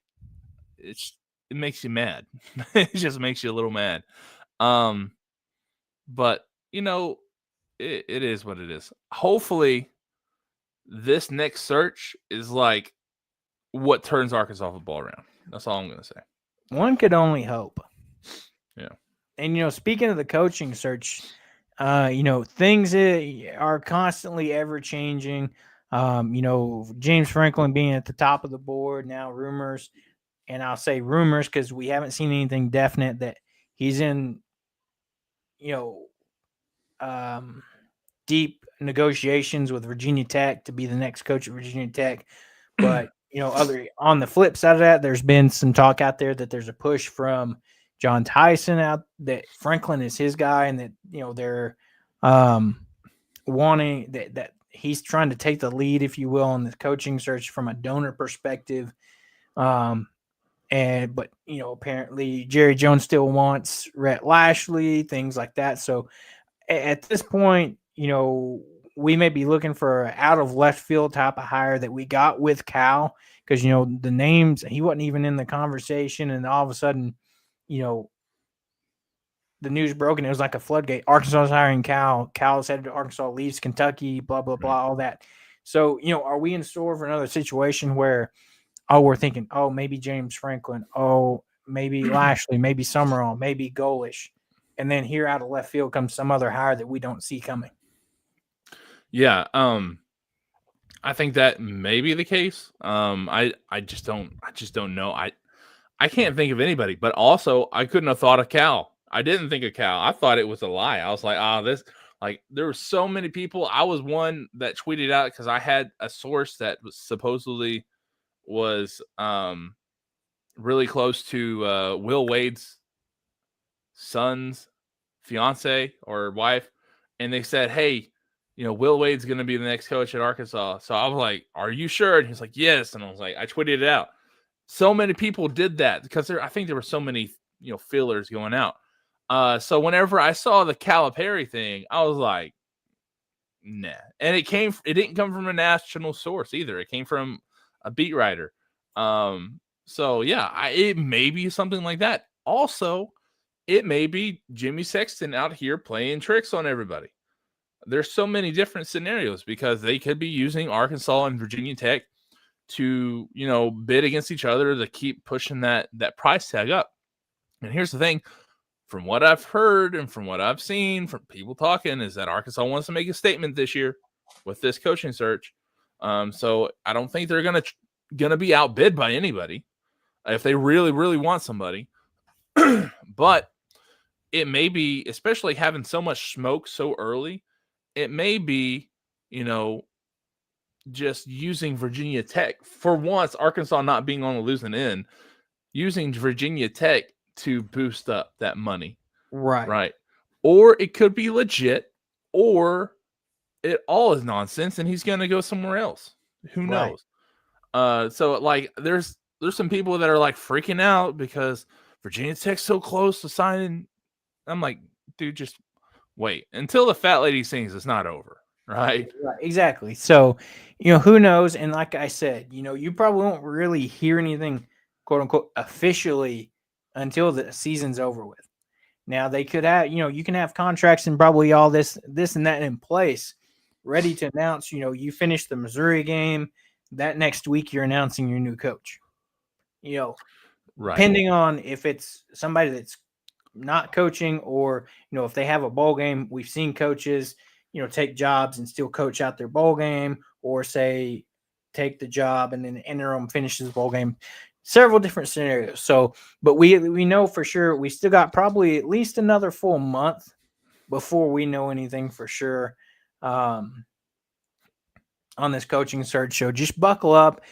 It makes you mad. It just makes you a little mad. But it is what it is. Hopefully, this next search is like what turns Arkansas football around. That's all I'm going to say. One could only hope. Yeah. And, speaking of the coaching search, things are constantly ever changing. James Franklin being at the top of the board now, rumors, and I'll say rumors because we haven't seen anything definite that he's in, deep negotiations with Virginia Tech to be the next coach at Virginia Tech. But, on the flip side of that, there's been some talk out there that there's a push from John Tyson out that Franklin is his guy, and that, they're wanting that he's trying to take the lead, if you will, on the coaching search from a donor perspective. But apparently Jerry Jones still wants Rhett Lashley, things like that. So at this point, we may be looking for an out of left field type of hire that we got with Cal, because, the names, he wasn't even in the conversation. And all of a sudden, the news broke and it was like a floodgate. Arkansas is hiring Cal. Cal is headed to Arkansas, leaves Kentucky, blah, blah, blah, all that. So, are we in store for another situation where, we're thinking, maybe James Franklin, maybe Lashley, maybe Summerall, maybe Golish. And then here out of left field comes some other hire that we don't see coming. Yeah. I think that may be the case. I just don't know. I can't think of anybody, but also I couldn't have thought of Cal. I didn't think of Cal. I thought it was a lie. I was like, there were so many people. I was one that tweeted out because I had a source that was supposedly was really close to Will Wade's son's fiance or wife, and they said, hey, Will Wade's going to be the next coach at Arkansas. So I was like, are you sure? And he's like, yes. And I was like, I tweeted it out. So many people did that because I think there were so many, fillers going out. So whenever I saw the Calipari thing, I was like, nah. And it didn't come from a national source either. It came from a beat writer. So yeah, it may be something like that. Also, it may be Jimmy Sexton out here playing tricks on everybody. There's so many different scenarios because they could be using Arkansas and Virginia Tech to, bid against each other to keep pushing that price tag up. And here's the thing, from what I've heard and from what I've seen from people talking, is that Arkansas wants to make a statement this year with this coaching search. So I don't think they're gonna be outbid by anybody if they really, really want somebody. But it may be, especially having so much smoke so early, it may be, just using Virginia Tech for once, Arkansas not being on the losing end, using Virginia Tech to boost up that money. Right. Or it could be legit, or it all is nonsense and he's going to go somewhere else. Who knows? So like there's some people that are like freaking out because Virginia Tech's so close to signing. I'm like, dude, just wait until the fat lady sings. It's not over. Right. Exactly. So, who knows? And like I said, you probably won't really hear anything, quote unquote, officially until the season's over with. Now they could have, you can have contracts and probably all this and that in place, ready to announce, you finish the Missouri game. That next week you're announcing your new coach. Right. depending on if it's somebody that's not coaching or, if they have a bowl game. We've seen coaches, take jobs and still coach out their bowl game, or say take the job and then interim finishes the bowl game. Several different scenarios. So, but we know for sure we still got probably at least another full month before we know anything for sure on this coaching search. So just buckle up.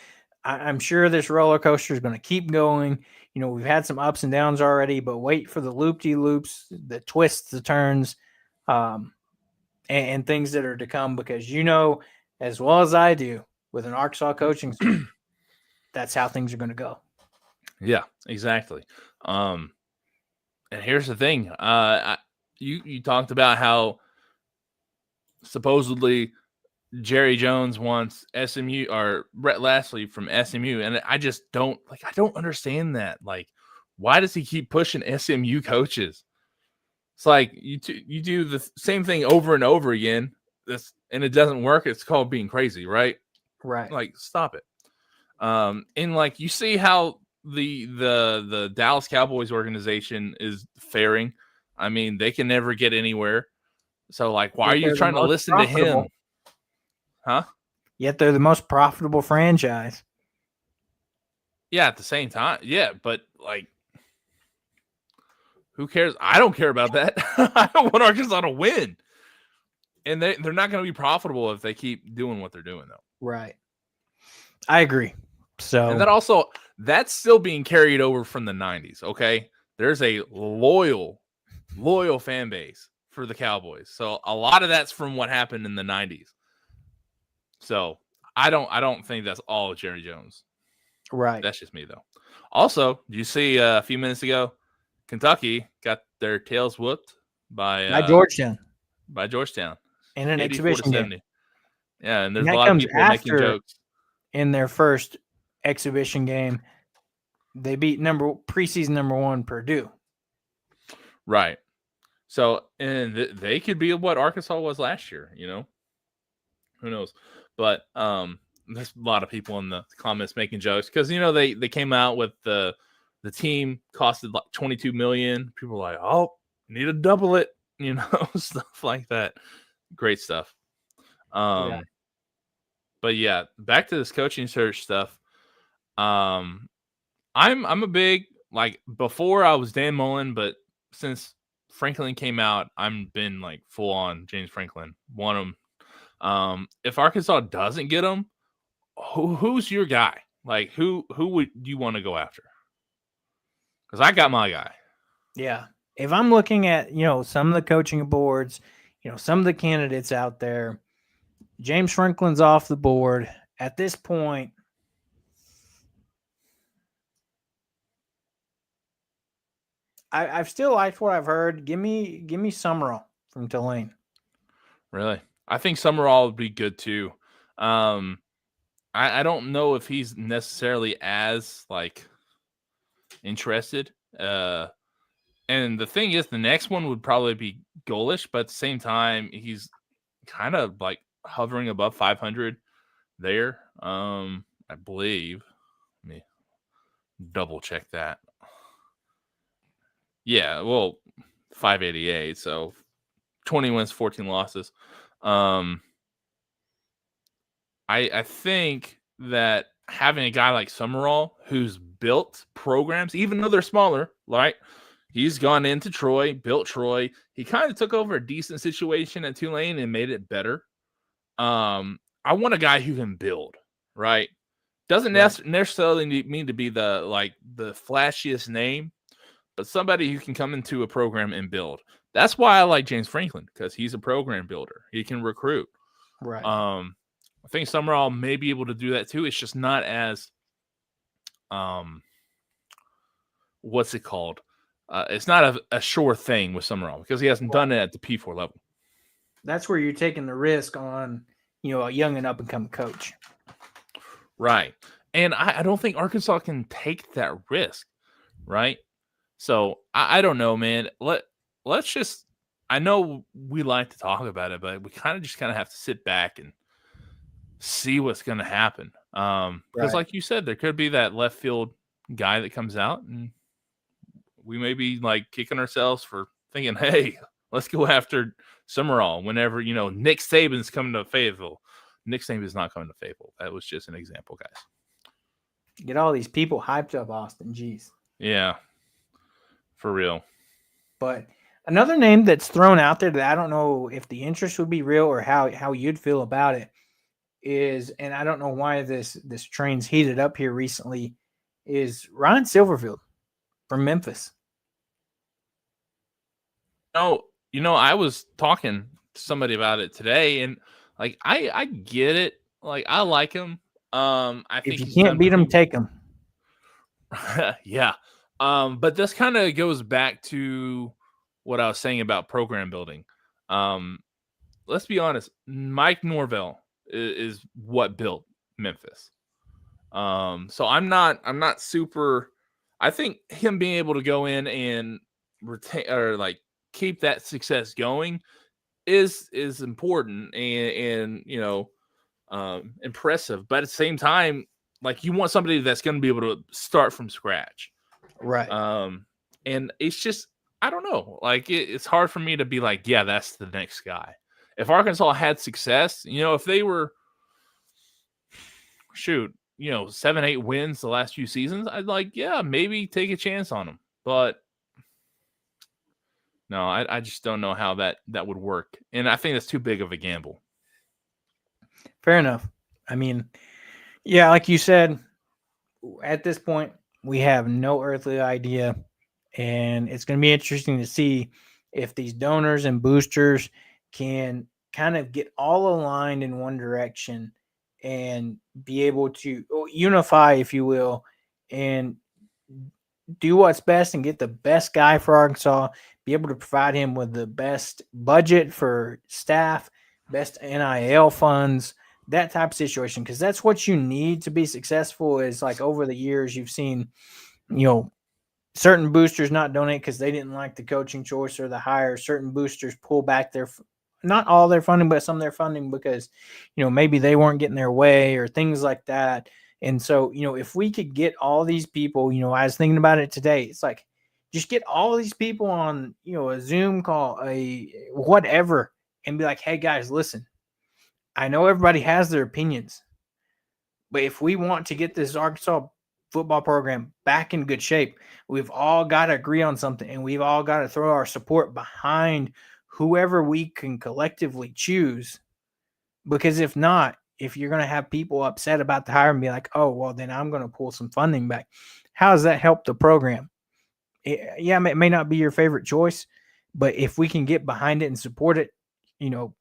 I'm sure this roller coaster is going to keep going. We've had some ups and downs already, but wait for the loop-de-loops, the twists, the turns, and things that are to come, because as well as I do with an Arkansas coaching search, that's how things are going to go. Yeah, exactly. And here's the thing. You talked about how supposedly Jerry Jones wants SMU or Brett Lashley from SMU, and I just don't understand that. Like, why does he keep pushing SMU coaches? It's like you do the same thing over and over again, and it doesn't work. It's called being crazy, right? Right. Like, stop it. And like you see how the Dallas Cowboys organization is faring. I mean, they can never get anywhere. So like, why are you trying to listen to him? Huh? Yet they're the most profitable franchise. Yeah, at the same time. Yeah, but like, who cares? I don't care about that. I don't want Arkansas to win. And they're not going to be profitable if they keep doing what they're doing, though. Right. I agree. So, and that's still being carried over from the 90s, okay? There's a loyal fan base for the Cowboys. So a lot of that's from what happened in the 90s. So I don't think that's all Jerry Jones. Right. That's just me, though. Also, did you see a few minutes ago, Kentucky got their tails whooped by Georgetown. By Georgetown. In an exhibition game. Yeah, and there's a lot of people making jokes. In their first exhibition game, they beat preseason number 1 Purdue. Right. So, and they could be what Arkansas was last year, Who knows? But there's a lot of people in the comments making jokes because they came out with the team costed like $22 million. People are like, oh, need to double it, stuff like that. Great stuff. Yeah. But yeah, back to this coaching search stuff. I'm a big, like, before I was Dan Mullen, but since Franklin came out, I've been like full on James Franklin. Want him. If Arkansas doesn't get him, who's your guy? Like, who would you want to go after? Because I got my guy. Yeah. If I'm looking at, some of the coaching boards, some of the candidates out there, James Franklin's off the board. At this point, I've still liked what I've heard. Give me Summerall from Tulane. Really? I think Summerall would be good too. I don't know if he's necessarily as like interested. And the thing is, the next one would probably be Golish, but at the same time, he's kind of like hovering above 500 there. I believe. Let me double check that. Yeah, well, 588. So 20 wins, 14 losses. I think that having a guy like Summerall who's built programs, even though they're smaller, right? He's gone into Troy, built Troy. He kind of took over a decent situation at Tulane and made it better. I want a guy who can build, right? Doesn't necessarily mean to be the flashiest name, but somebody who can come into a program and build. That's why I like James Franklin, because he's a program builder. He can recruit. Right. I think Summerall may be able to do that too. It's just not as what's it called? It's not a sure thing with Summerall because he hasn't done it at the P4 level. That's where you're taking the risk on, a young and up and coming coach. Right. And I don't think Arkansas can take that risk. Right. So I don't know, man. Let's just, I know we like to talk about it, but we kind of have to sit back and see what's going to happen. Because like you said, there could be that left field guy that comes out, and we may be like kicking ourselves for thinking, hey, let's go after Summerall whenever, Nick Saban's coming to Fayetteville. Nick Saban's not coming to Fayetteville. That was just an example, guys. Get all these people hyped up, Austin. Jeez. Yeah, for real. But another name that's thrown out there that I don't know if the interest would be real or how you'd feel about it is, and I don't know why this train's heated up here recently, is Ryan Silverfield from Memphis. Oh, I was talking to somebody about it today, and like I get it. Like I like him. I think if you can't beat him, take him. Yeah. But this kind of goes back to what I was saying about program building. Let's be honest. Mike Norvell is what built Memphis. So I'm not super. I think him being able to go in and retain or like keep that success going is important and impressive. But at the same time, like you want somebody that's going to be able to start from scratch. Right. And it's just, I don't know, like it's hard for me to be like, yeah, that's the next guy. If Arkansas had success, if they were, 7-8 wins the last few seasons, I'd like, yeah, maybe take a chance on them. But no, I just don't know how that would work. And I think that's too big of a gamble. Fair enough. I mean, yeah, like you said, at this point, we have no earthly idea. And it's going to be interesting to see if these donors and boosters can kind of get all aligned in one direction and be able to unify, if you will, and do what's best and get the best guy for Arkansas, be able to provide him with the best budget for staff, best NIL funds, that type of situation. Because that's what you need to be successful is like over the years, you've seen, certain boosters not donate because they didn't like the coaching choice or the hire. Certain boosters pull back not all their funding, but some of their funding because, maybe they weren't getting their way or things like that. And so, if we could get all these people, I was thinking about it today. It's like, just get all these people on, a Zoom call, a whatever, and be like, hey guys, listen, I know everybody has their opinions, but if we want to get this Arkansas football program back in good shape, we've all got to agree on something, and we've all got to throw our support behind whoever we can collectively choose. Because if not, if you're going to have people upset about the hire and be like, oh, well, then I'm going to pull some funding back. How does that help the program? It may not be your favorite choice, but if we can get behind it and support it, the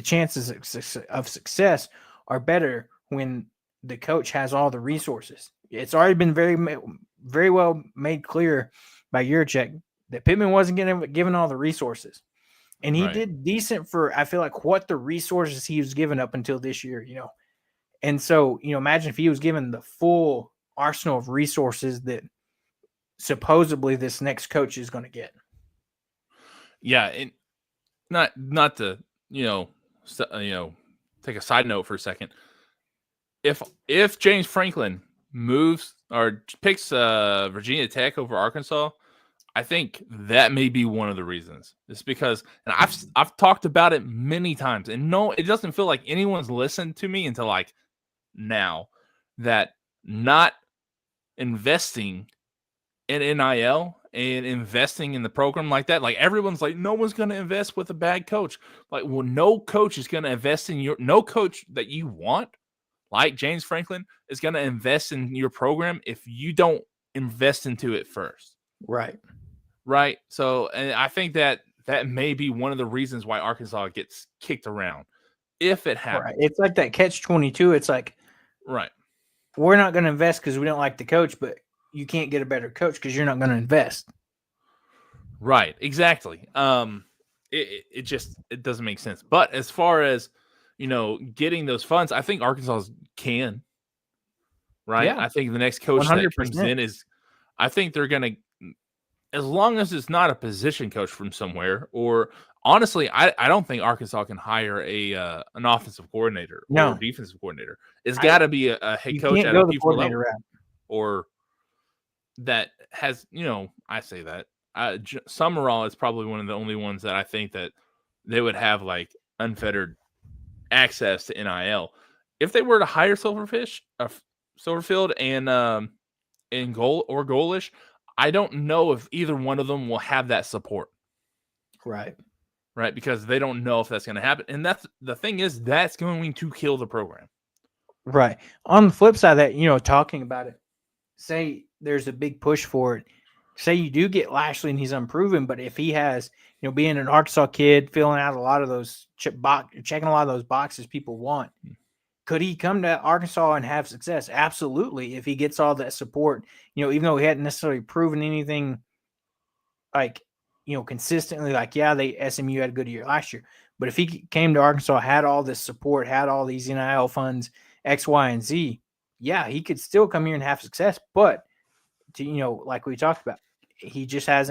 chances of success are better when the coach has all the resources. It's already been very, very well made clear by Yurchek that Pittman wasn't given all the resources. And he did decent for, I feel like, what the resources he was given up until this year, And so, imagine if he was given the full arsenal of resources that supposedly this next coach is going to get. Yeah, and not to, take a side note for a second. If James Franklin moves or picks Virginia Tech over Arkansas, I think that may be one of the reasons. It's because, and I've talked about it many times, and no, it doesn't feel like anyone's listened to me until like now, that not investing in NIL and investing in the program like that, like everyone's like, no one's going to invest with a bad coach. Like, well, no coach is going to invest in no coach that you want, like James Franklin, is going to invest in your program if you don't invest into it first. Right. So, and I think that may be one of the reasons why Arkansas gets kicked around, if it happens. Right. It's like that catch-22. It's like, we're not going to invest because we don't like the coach, but you can't get a better coach because you're not going to invest. Right. Exactly. It doesn't make sense. But as far as, getting those funds, I think Arkansas can. Right. Yeah. I think the next coach 100%. That comes in I think they're going to, as long as it's not a position coach from somewhere, or honestly, I don't think Arkansas can hire an offensive coordinator or a defensive coordinator. It's got to be a head coach out of people. or that has, I say that Summerall is probably one of the only ones that I think that they would have like unfettered access to NIL. If they were to hire Silverfield and Goalish, I don't know if either one of them will have that support. Right. Right, because they don't know if that's going to happen. And that's the thing is that's going to kill the program. Right. On the flip side of that, talking about it, say there's a big push for it. Say you do get Lashley and he's unproven, but if he has, being an Arkansas kid, filling out a lot of those checking a lot of those boxes people want, could he come to Arkansas and have success? Absolutely. If he gets all that support, even though he hadn't necessarily proven anything like, consistently, like, yeah, SMU had a good year last year, but if he came to Arkansas, had all this support, had all these NIL funds, X, Y, and Z, yeah, he could still come here and have success. But like we talked about, he just has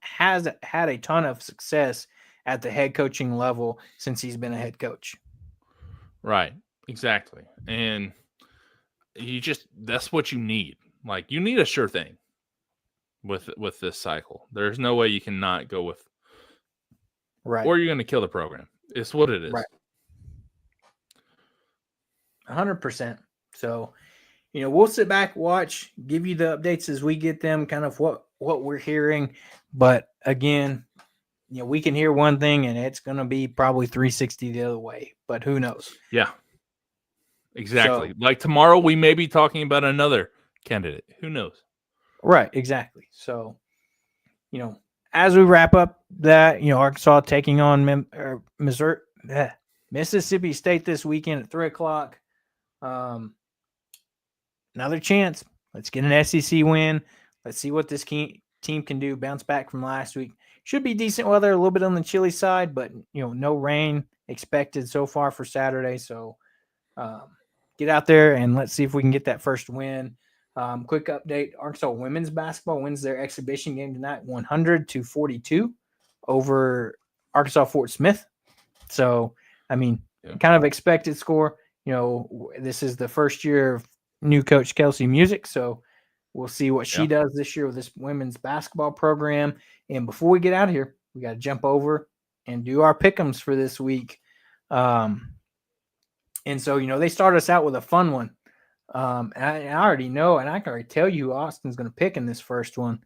had a ton of success at the head coaching level since he's been a head coach. Right. Exactly. And that's what you need. Like, you need a sure thing with this cycle. There's no way you cannot go with, right, or you're going to kill the program. It's what it is. Right. 100%. So, we'll sit back, watch, give you the updates as we get them, kind of what we're hearing. But again, we can hear one thing and it's going to be probably 360 the other way, but who knows? Yeah, exactly. So, like tomorrow we may be talking about another candidate. Who knows? Right. Exactly. So, as we wrap up that, Arkansas taking on Mississippi State this weekend at 3:00. Another chance. Let's get an SEC win. Let's see what this team can do. Bounce back from last week. Should be decent weather, a little bit on the chilly side, but no rain expected so far for Saturday. So get out there and let's see if we can get that first win. Quick update: Arkansas women's basketball wins their exhibition game tonight, 100-42 over Arkansas Fort Smith. So, kind of expected score. This is the first year of new coach Kelsey Music, so we'll see what she does this year with this women's basketball program. And before we get out of here, we got to jump over and do our pick'ems for this week. And so, they start us out with a fun one. And I already know, and I can already tell you who Austin's going to pick in this first one.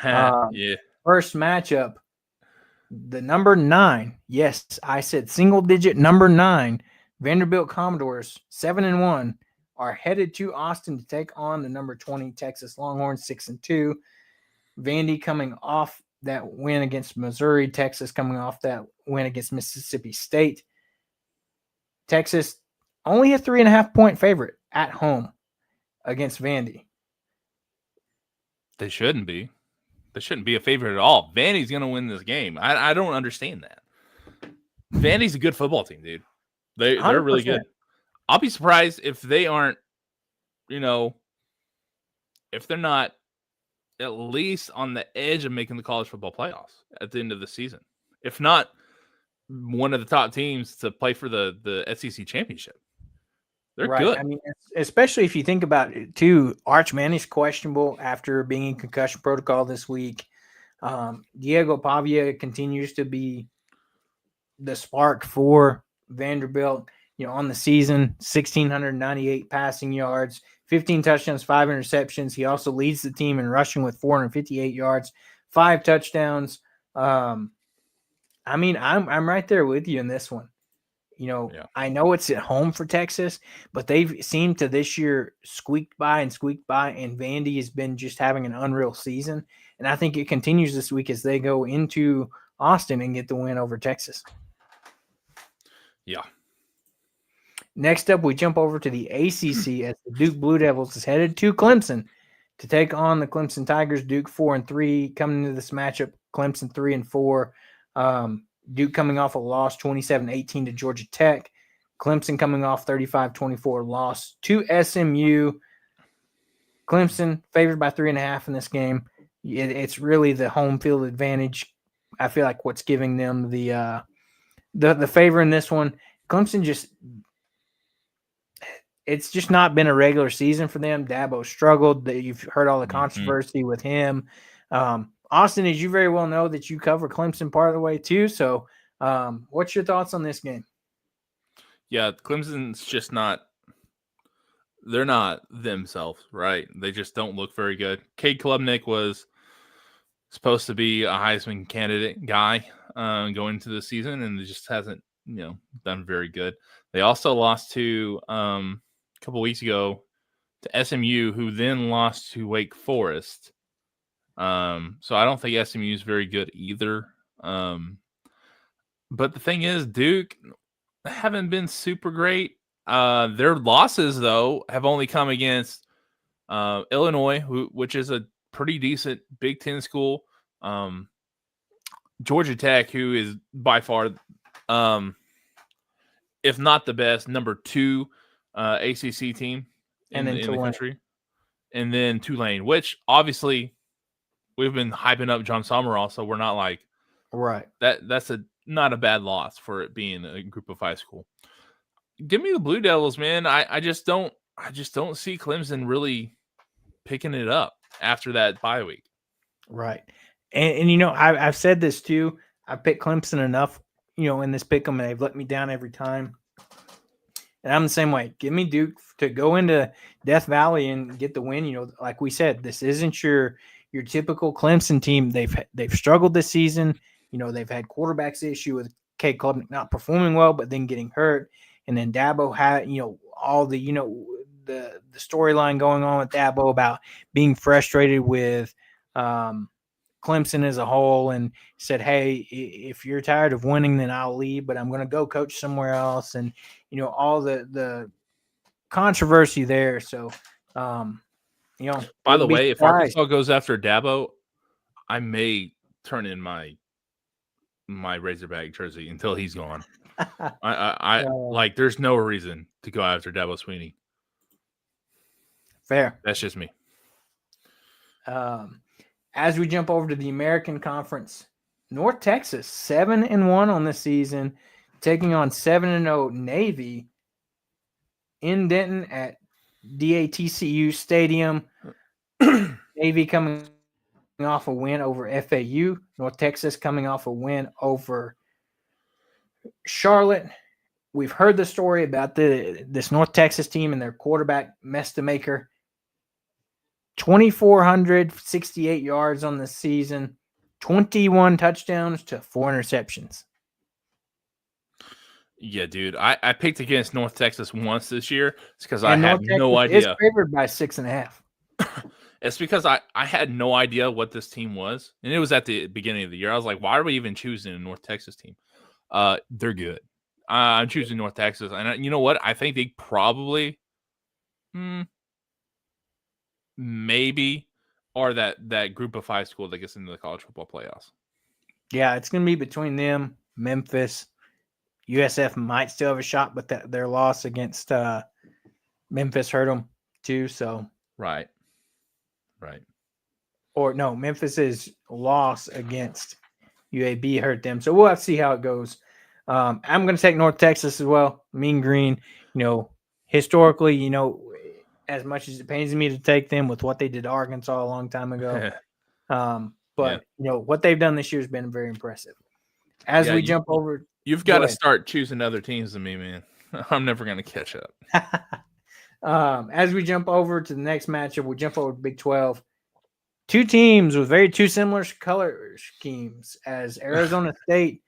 First matchup, the number 9. Yes, I said single digit number 9. Vanderbilt Commodores, 7-1, are headed to Austin to take on the number 20 Texas Longhorns, 6-2. Vandy coming off that win against Missouri. Texas coming off that win against Mississippi State. Texas only a 3.5-point favorite at home against Vandy. They shouldn't be. They shouldn't be a favorite at all. Vandy's going to win this game. I don't understand that. Vandy's a good football team, dude. They're really good. I'll be surprised if they aren't, if they're not at least on the edge of making the college football playoffs at the end of the season. If not one of the top teams to play for the SEC championship. They're good. Especially if you think about it too, Arch Manning's questionable after being in concussion protocol this week. Diego Pavia continues to be the spark for Vanderbilt, on the season, 1,698 passing yards, 15 touchdowns, 5 interceptions. He also leads the team in rushing with 458 yards, 5 touchdowns. I'm right there with you in this one. I know it's at home for Texas, but they've seemed to this year squeaked by, and Vandy has been just having an unreal season. And I think it continues this week as they go into Austin and get the win over Texas. Yeah. Next up, we jump over to the ACC as the Duke Blue Devils is headed to Clemson to take on the Clemson Tigers. Duke 4-3 coming into this matchup. Clemson 3-4. Duke coming off a loss 27-18 to Georgia Tech. Clemson coming off 35-24 loss to SMU. Clemson favored by 3.5 in this game. It's really the home field advantage. I feel like what's giving them the favor in this one. Clemson just it's just not been a regular season for them. Dabo struggled. You've heard all the Mhm. controversy with him. Austin, as you very well know, that you cover Clemson part of the way too. So, what's your thoughts on this game? Yeah, Clemson's just not. They're not themselves, right? They just don't look very good. Cade Klubnik was supposed to be a Heisman candidate guy going into the season, and it just hasn't, done very good. They also lost to a couple weeks ago to SMU, who then lost to Wake Forest. So I don't think SMU is very good either. But the thing is, Duke haven't been super great. Their losses, though, have only come against Illinois, which is a pretty decent Big Ten school. Georgia Tech, who is by far, if not the best, number 2 ACC team And then in the Tulane. country, and then Tulane, which obviously we've been hyping up John Summerall, so we're not like Right. that. That's not a bad loss for it being a Group of 5 school. Give me the Blue Devils, man. I just don't see Clemson really picking it up after that bye week. Right. And I've said this too. I picked Clemson enough, in this pick 'em, and they've let me down every time. And I'm the same way. Give me Duke to go into Death Valley and get the win. Like we said, this isn't your typical Clemson team. They've struggled this season. They've had quarterbacks issue with Cade Klubnik not performing well, but then getting hurt. And then Dabo had, all the, the storyline going on with Dabo about being frustrated with Clemson as a whole, and said, "Hey, if you're tired of winning, then I'll leave, but I'm going to go coach somewhere else." And all the controversy there. So, By the wouldn't be way, if surprised. Arkansas goes after Dabo, I may turn in my Razorback jersey until he's gone. I like. There's no reason to go after Dabo Sweeney. Fair. That's just me. As we jump over to the American Conference, North Texas 7-1 on the season, taking on 7-0 Navy in Denton at DATCU Stadium. Navy coming off a win over FAU. North Texas coming off a win over Charlotte. We've heard the story about this North Texas team and their quarterback, Mestamaker. 2,468 yards on the season, 21 touchdowns to 4 interceptions. Yeah, dude. I picked against North Texas once this year. It's because I North had Texas no is idea. favored by 6.5. It's because I had no idea what this team was. And it was at the beginning of the year. I was like, why are we even choosing a North Texas team? They're good. I'm choosing North Texas. And you know what? I think they probably maybe are that Group of 5 school that gets into the college football playoffs. Yeah, it's going to be between them, Memphis. USF might still have a shot, but their loss against Memphis hurt them too. So Right. Or no, Memphis's loss against UAB hurt them. So we'll have to see how it goes. I'm going to take North Texas as well. Mean Green, historically, as much as it pains me to take them with what they did to Arkansas a long time ago. But what they've done this year has been very impressive. As we jump over, you've got to start choosing other teams than me, man. I'm never going to catch up. As we jump over to the next matchup, we'll jump over to Big 12. Two teams with two similar color schemes, as Arizona State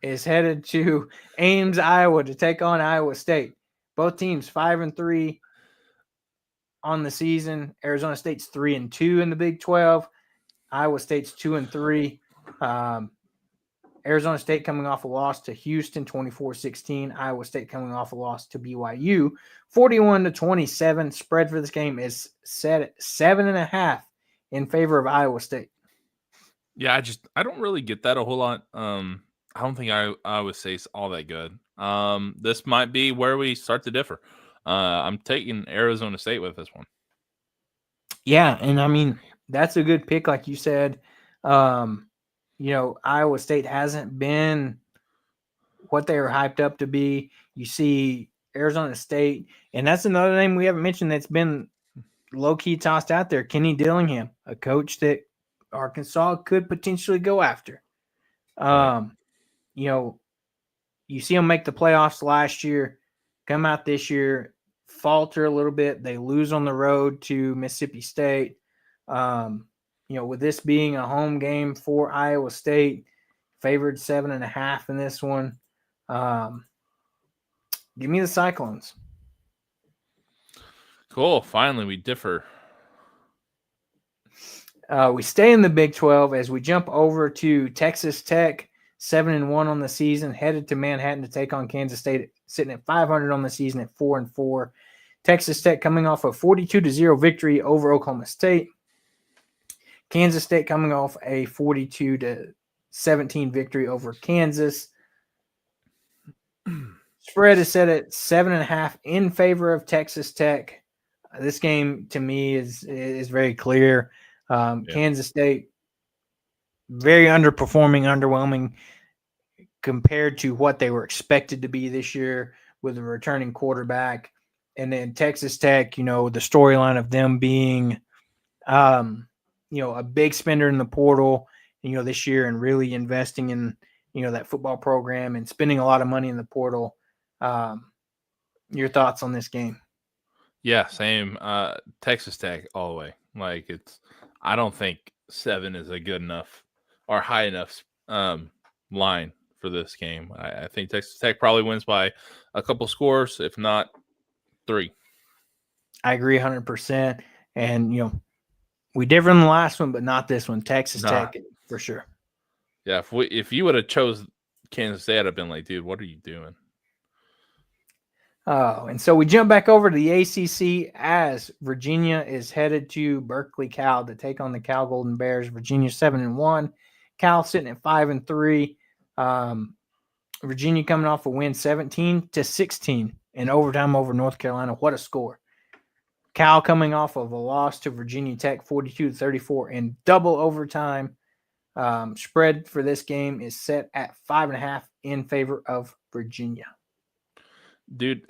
is headed to Ames, Iowa to take on Iowa State. Both teams 5-3 on the season. Arizona State's 3-2 in the Big 12. Iowa State's 2-3. Arizona State coming off a loss to Houston 24-16. Iowa State coming off a loss to BYU 41-27. Spread for this game is set at 7.5 in favor of Iowa State. Yeah, I don't really get that a whole lot. I don't think Iowa State's all that good. This might be where we start to differ. I'm taking Arizona State with this one. Yeah, and I mean that's a good pick, like you said. Iowa State hasn't been what they were hyped up to be. You see Arizona State, And that's another name we haven't mentioned that's been low-key tossed out there. Kenny Dillingham, a coach that Arkansas could potentially go after. Right. You know, you see them make the playoffs last year, come out this year, falter a little bit. They lose on the road to Mississippi State. With this being a home game for Iowa State, favored 7.5 in this one. Give me the Cyclones. Cool. Finally, we differ. We stay in the Big 12 as we jump over to Texas Tech, 7-1 on the season, headed to Manhattan to take on Kansas State, sitting at 500 on the season at 4-4. Texas Tech coming off a 42-0 victory over Oklahoma State. Kansas State coming off a 42-17 victory over Kansas. Spread is set at 7.5 in favor of Texas Tech. This game to me is very clear. Kansas State very underperforming, underwhelming compared to what they were expected to be this year with a returning quarterback. And then Texas Tech, the storyline of them being, a big spender in the portal, this year and really investing in, that football program and spending a lot of money in the portal. Your thoughts on this game? Yeah, same. Texas Tech all the way. I don't think 7 is a good enough or high enough line for this game. I think Texas Tech probably wins by a couple scores, if not 3. I agree 100%. And, we differ in the last one, but not this one. Texas Tech for sure. Yeah, if you would have chose Kansas State, I'd have been like, dude, what are you doing? Oh, and so we jump back over to the ACC as Virginia is headed to Berkeley Cal to take on the Cal Golden Bears. Virginia 7-1, Cal sitting at 5-3. Virginia coming off a win 17-16 in overtime over North Carolina. What a score! Cal coming off of a loss to Virginia Tech 42-34 in double overtime. Spread for this game is set at 5.5 in favor of Virginia. Dude,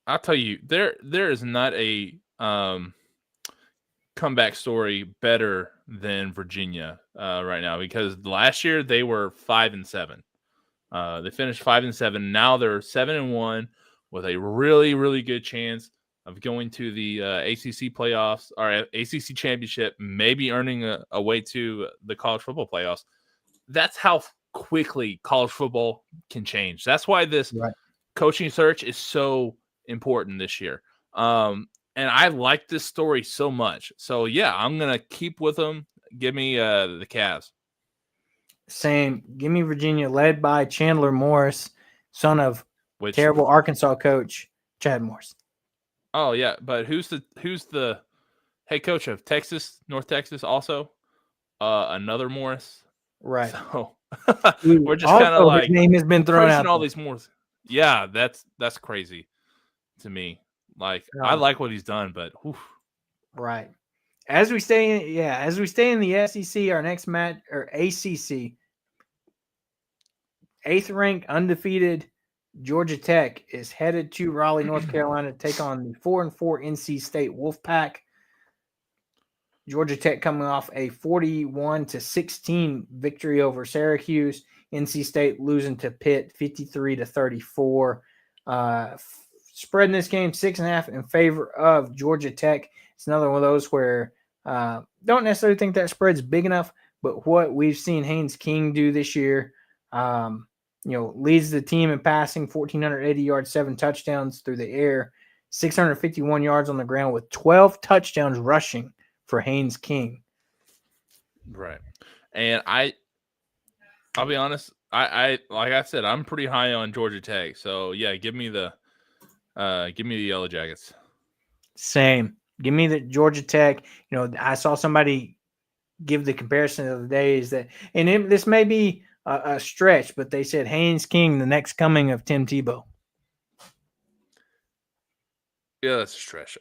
I'll tell you, there is not a comeback story better than Virginia right now, because last year they were 5-7. They finished 5-7. Now they're 7-1 with a really, really good chance of going to the ACC playoffs or ACC championship, maybe earning a way to the college football playoffs. That's how quickly college football can change. That's why this coaching search is so important this year. And I like this story so much. So, yeah, I'm going to keep with them. Give me the Cavs. Same. Give me Virginia, led by Chandler Morris, son of terrible Arkansas coach Chad Morris. Oh, yeah, but who's the head coach of Texas, North Texas also? Another Morris. Right. So we're just kind of like his name has been thrown out. All these Morris. Yeah, that's crazy to me. I like what he's done, but right. As we stay in the SEC, our next match or ACC, 8th ranked undefeated Georgia Tech is headed to Raleigh, North Carolina to take on the 4-4 NC State Wolfpack. Georgia Tech coming off a 41-16 victory over Syracuse. NC State losing to Pitt 53-34. Spreading this game 6.5 in favor of Georgia Tech. It's another one of those where don't necessarily think that spread's big enough, but what we've seen Haynes King do this year, leads the team in passing, 1,480 yards, 7 touchdowns through the air, 651 yards on the ground with 12 touchdowns rushing for Haynes King. Right. And I'll be honest, I like I said, I'm pretty high on Georgia Tech. So yeah, give me the Yellow Jackets. Same. Give me the Georgia Tech. I saw somebody give the comparison the other day is that, and this may be a stretch, but they said Haynes King, the next coming of Tim Tebow. Yeah, that's a stretch.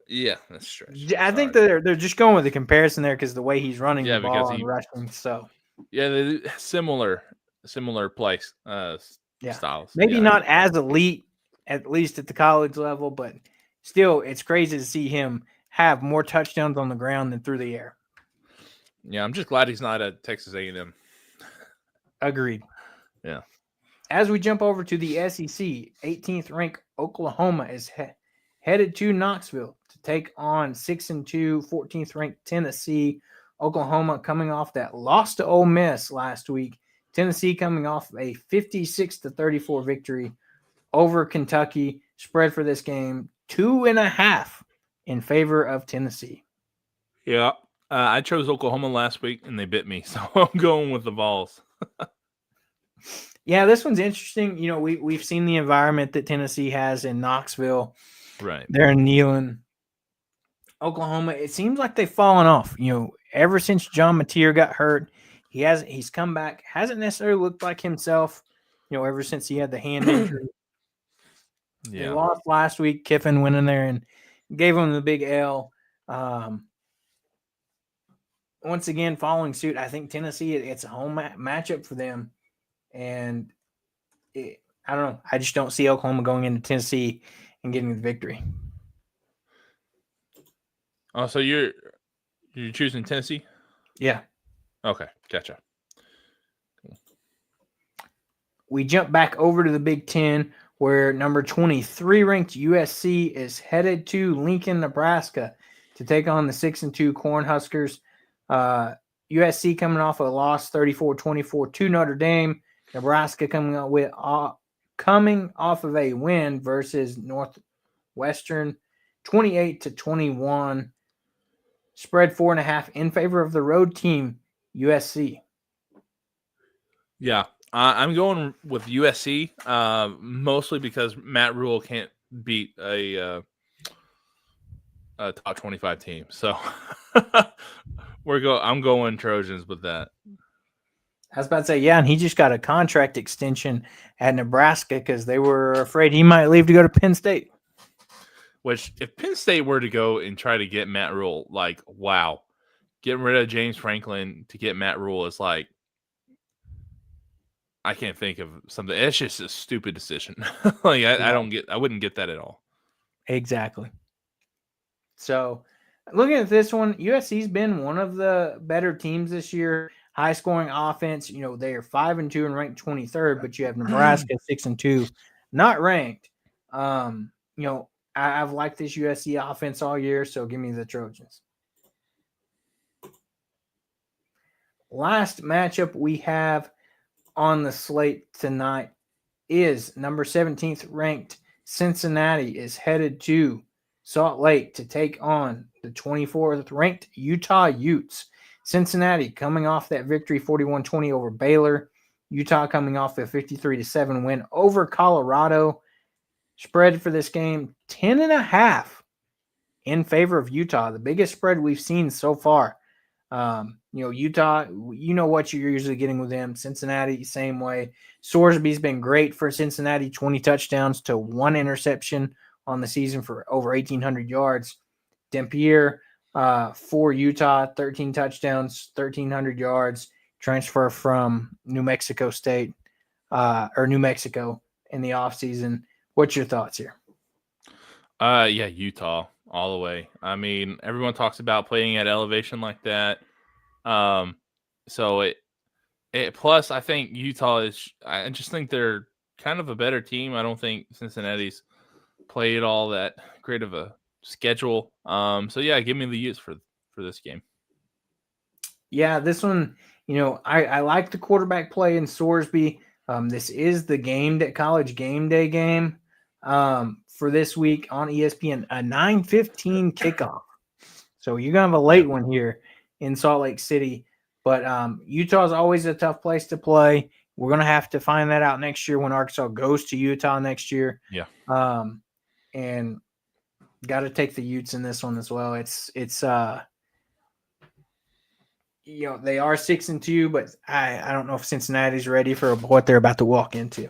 Yeah, that's a stretch. I think they're just going with the comparison there because the way he's running the ball and rushing. So yeah, similar place styles. Maybe not as elite at least at the college level, but still, it's crazy to see him have more touchdowns on the ground than through the air. Yeah, I'm just glad he's not at Texas A&M. Agreed. Yeah. As we jump over to the SEC, 18th ranked Oklahoma is headed to Knoxville to take on 6-2, 14th ranked Tennessee. Oklahoma coming off that loss to Ole Miss last week. Tennessee coming off a 56-34 victory over Kentucky. Spread for this game 2.5 in favor of Tennessee. Yeah. I chose Oklahoma last week and they bit me, so I'm going with the Vols. Yeah, this one's interesting. You know, we've seen the environment that Tennessee has in Knoxville. Right. They're in Neyland. Oklahoma, it seems like they've fallen off. You know, ever since John Mateer got hurt, he's come back. Hasn't necessarily looked like himself. You know, ever since he had the hand injury. Yeah. They lost last week. Kiffin went in there and gave them the big L. Once again, following suit, I think Tennessee, it's a home matchup for them. And I don't know. I just don't see Oklahoma going into Tennessee and getting the victory. Oh, so you're choosing Tennessee? Yeah. Okay, gotcha. We jump back over to the Big Ten, where number 23 ranked USC is headed to Lincoln, Nebraska to take on the 6-2 Cornhuskers. USC coming off a loss 34-24 to Notre Dame. Nebraska coming off of a win versus Northwestern 28-21. Spread 4.5 in favor of the road team, USC. Yeah, I'm going with USC, mostly because Matt Rule can't beat a top 25 team. So I'm going Trojans with that. I was about to say, yeah, and he just got a contract extension at Nebraska because they were afraid he might leave to go to Penn State. Which, if Penn State were to go and try to get Matt Rule, like, wow, getting rid of James Franklin to get Matt Rule is like, I can't think of something. It's just a stupid decision. Like, I wouldn't get that at all. Exactly. So, looking at this one, USC's been one of the better teams this year. High scoring offense. You know, they are 5-2 and ranked 23rd, but you have Nebraska 6-2, not ranked. You know, I've liked this USC offense all year, so give me the Trojans. Last matchup we have on the slate tonight is number 17th ranked Cincinnati is headed to Salt Lake to take on the 24th ranked Utah Utes. Cincinnati coming off that victory 41-20 over Baylor. Utah coming off a 53-7 win over Colorado. Spread for this game 10.5 in favor of Utah. The biggest spread we've seen so far. You know, Utah, you know what you're usually getting with them. Cincinnati, same way. Sorsby's been great for Cincinnati, 20 touchdowns to 1 interception on the season for over 1,800 yards. Dampier for Utah, 13 touchdowns, 1,300 yards. Transfer from New Mexico State or New Mexico in the offseason. What's your thoughts here? Yeah, Utah all the way. I mean, everyone talks about playing at elevation like that. So it plus I think Utah I just think they're kind of a better team. I don't think Cincinnati's played all that great of a schedule. So yeah, give me the Utes for this game. Yeah, this one, you know, I like the quarterback play in Sorsby. This is the college game day game for this week on ESPN, a 9:15 kickoff. So you're going to have a late one here in Salt Lake City. But Utah is always a tough place to play. We're going to have to find that out next year when Arkansas goes to Utah next year. Yeah. And got to take the Utes in this one as well. It's you know, they are 6-2, but I don't know if Cincinnati's ready for what they're about to walk into.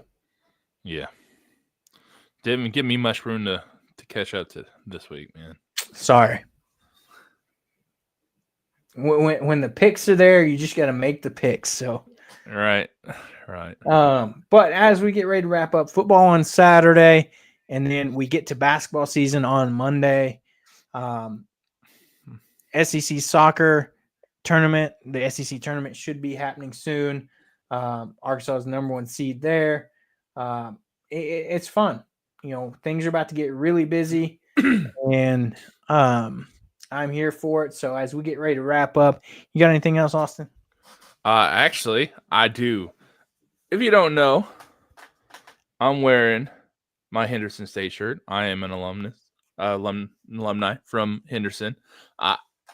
Yeah. Didn't give me much room to catch up to this week, man. Sorry. When the picks are there, you just got to make the picks. So, right. But as we get ready to wrap up football on Saturday, And then we get to basketball season on Monday. SEC soccer tournament. The SEC tournament should be happening soon. Arkansas is number 1 seed there. It's fun. Things are about to get really busy, and I'm here for it. So as we get ready to wrap up, you got anything else, Austin? Actually, I do. If you don't know, I'm wearing my Henderson State shirt. I am an alumni from Henderson.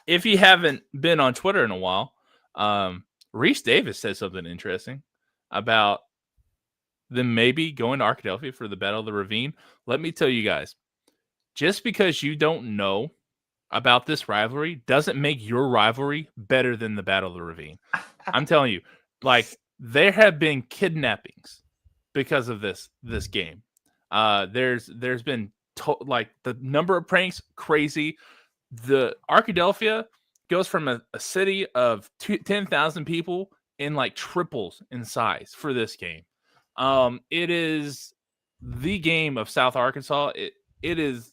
If you haven't been on Twitter in a while, Reese Davis said something interesting about them maybe going to Arkadelphia for the Battle of the Ravine. Let me tell you guys, just because you don't know about this rivalry doesn't make your rivalry better than the Battle of the Ravine. I'm telling you, there have been kidnappings because of this game. There's been the number of pranks crazy. The Arkadelphia goes from a city of 10,000 people in triples in size for this game. It is the game of South Arkansas. It is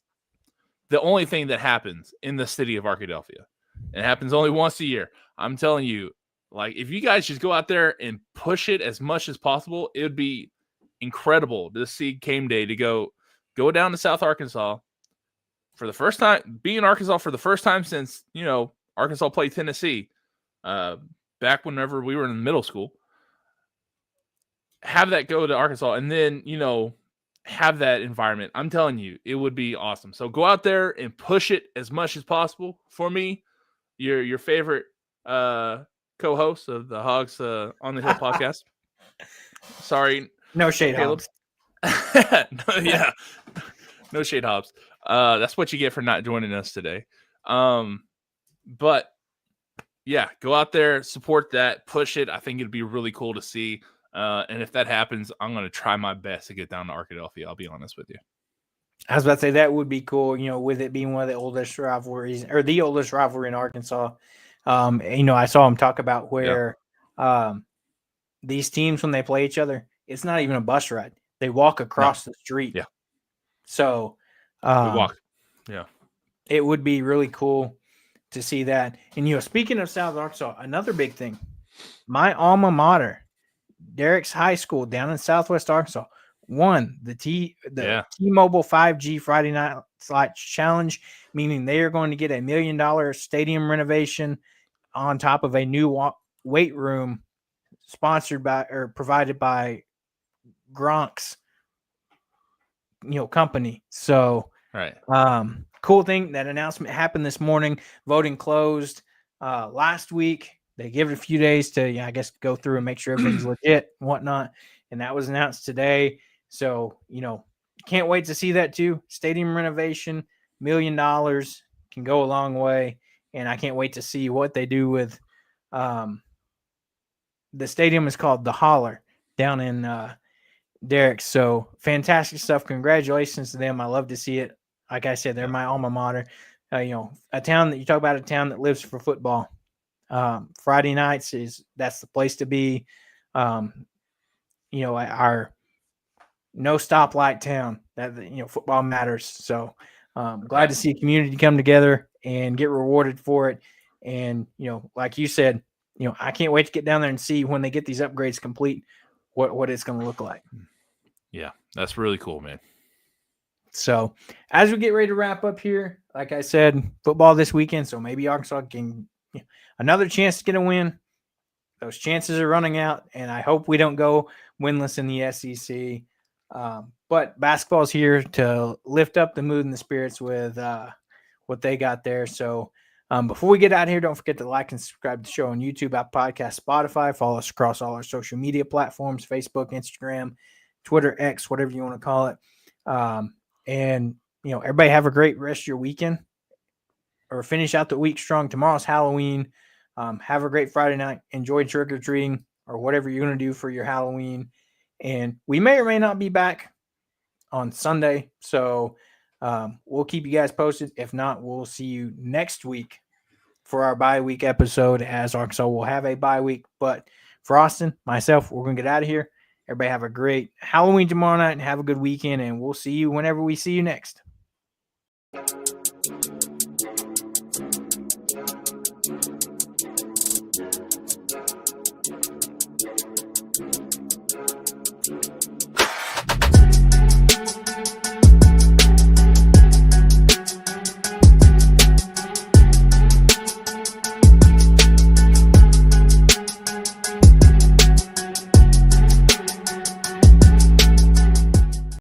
the only thing that happens in the city of Arkadelphia. It happens only once a year. I'm telling you, if you guys just go out there and push it as much as possible, it would be incredible to see game day to go down to South Arkansas for the first time, be in Arkansas for the first time since, Arkansas played Tennessee back whenever we were in middle school. Have that go to Arkansas and then, have that environment. I'm telling you, it would be awesome. So go out there and push it as much as possible. For me, your favorite co-host of the Hogs on the Hill podcast. Sorry. No shade, Hobbs. Yeah. No shade, Hobbs. That's what you get for not joining us today. But yeah, go out there, support that, push it. I think it'd be really cool to see. And if that happens, I'm going to try my best to get down to Arkadelphia. I'll be honest with you. I was about to say that would be cool, with it being one of the oldest rivalries or the oldest rivalry in Arkansas. I saw him talk about where these teams, when they play each other, it's not even a bus ride. They walk across the street. Yeah. So we walk. Yeah. It would be really cool to see that. And, speaking of South Arkansas, another big thing, my alma mater, Derrick's High School down in Southwest Arkansas, won the T-Mobile 5G Friday Night Lights Challenge, meaning they are going to get $1 million stadium renovation on top of a new weight room sponsored by or provided by Gronk's company. So right. Cool thing. That announcement happened this morning. Voting closed last week. They give it a few days to, I guess, go through and make sure everything's legit and whatnot. And that was announced today. So, can't wait to see that too. Stadium renovation, $1 million can go a long way. And I can't wait to see what they do with the stadium is called The Holler down in Derrick. So fantastic stuff. Congratulations to them. I love to see it. Like I said, they're my alma mater. A town that you talk about, a town that lives for football. Friday nights that's the place to be. Our no stoplight town that football matters. So glad to see a community come together and get rewarded for it. And like you said, I can't wait to get down there and see when they get these upgrades complete what it's going to look like. Yeah, that's really cool, man. So as we get ready to wrap up here, like I said, football this weekend, so maybe Arkansas can another chance to get a win. Those chances are running out, and I hope we don't go winless in the SEC. But basketball's here to lift up the mood and the spirits with what they got there. So before we get out of here, don't forget to like and subscribe to the show on YouTube, Apple Podcasts, Spotify. Follow us across all our social media platforms, Facebook, Instagram, Twitter, X, whatever you want to call it. And everybody have a great rest of your weekend or finish out the week strong. Tomorrow's Halloween. Have a great Friday night. Enjoy trick-or-treating or whatever you're going to do for your Halloween. And we may or may not be back on Sunday. So we'll keep you guys posted. If not, we'll see you next week for our bye week episode, as Arkansas will have a bye week. But for Austin, myself, we're going to get out of here. Everybody have a great Halloween tomorrow night and have a good weekend. And we'll see you whenever we see you next.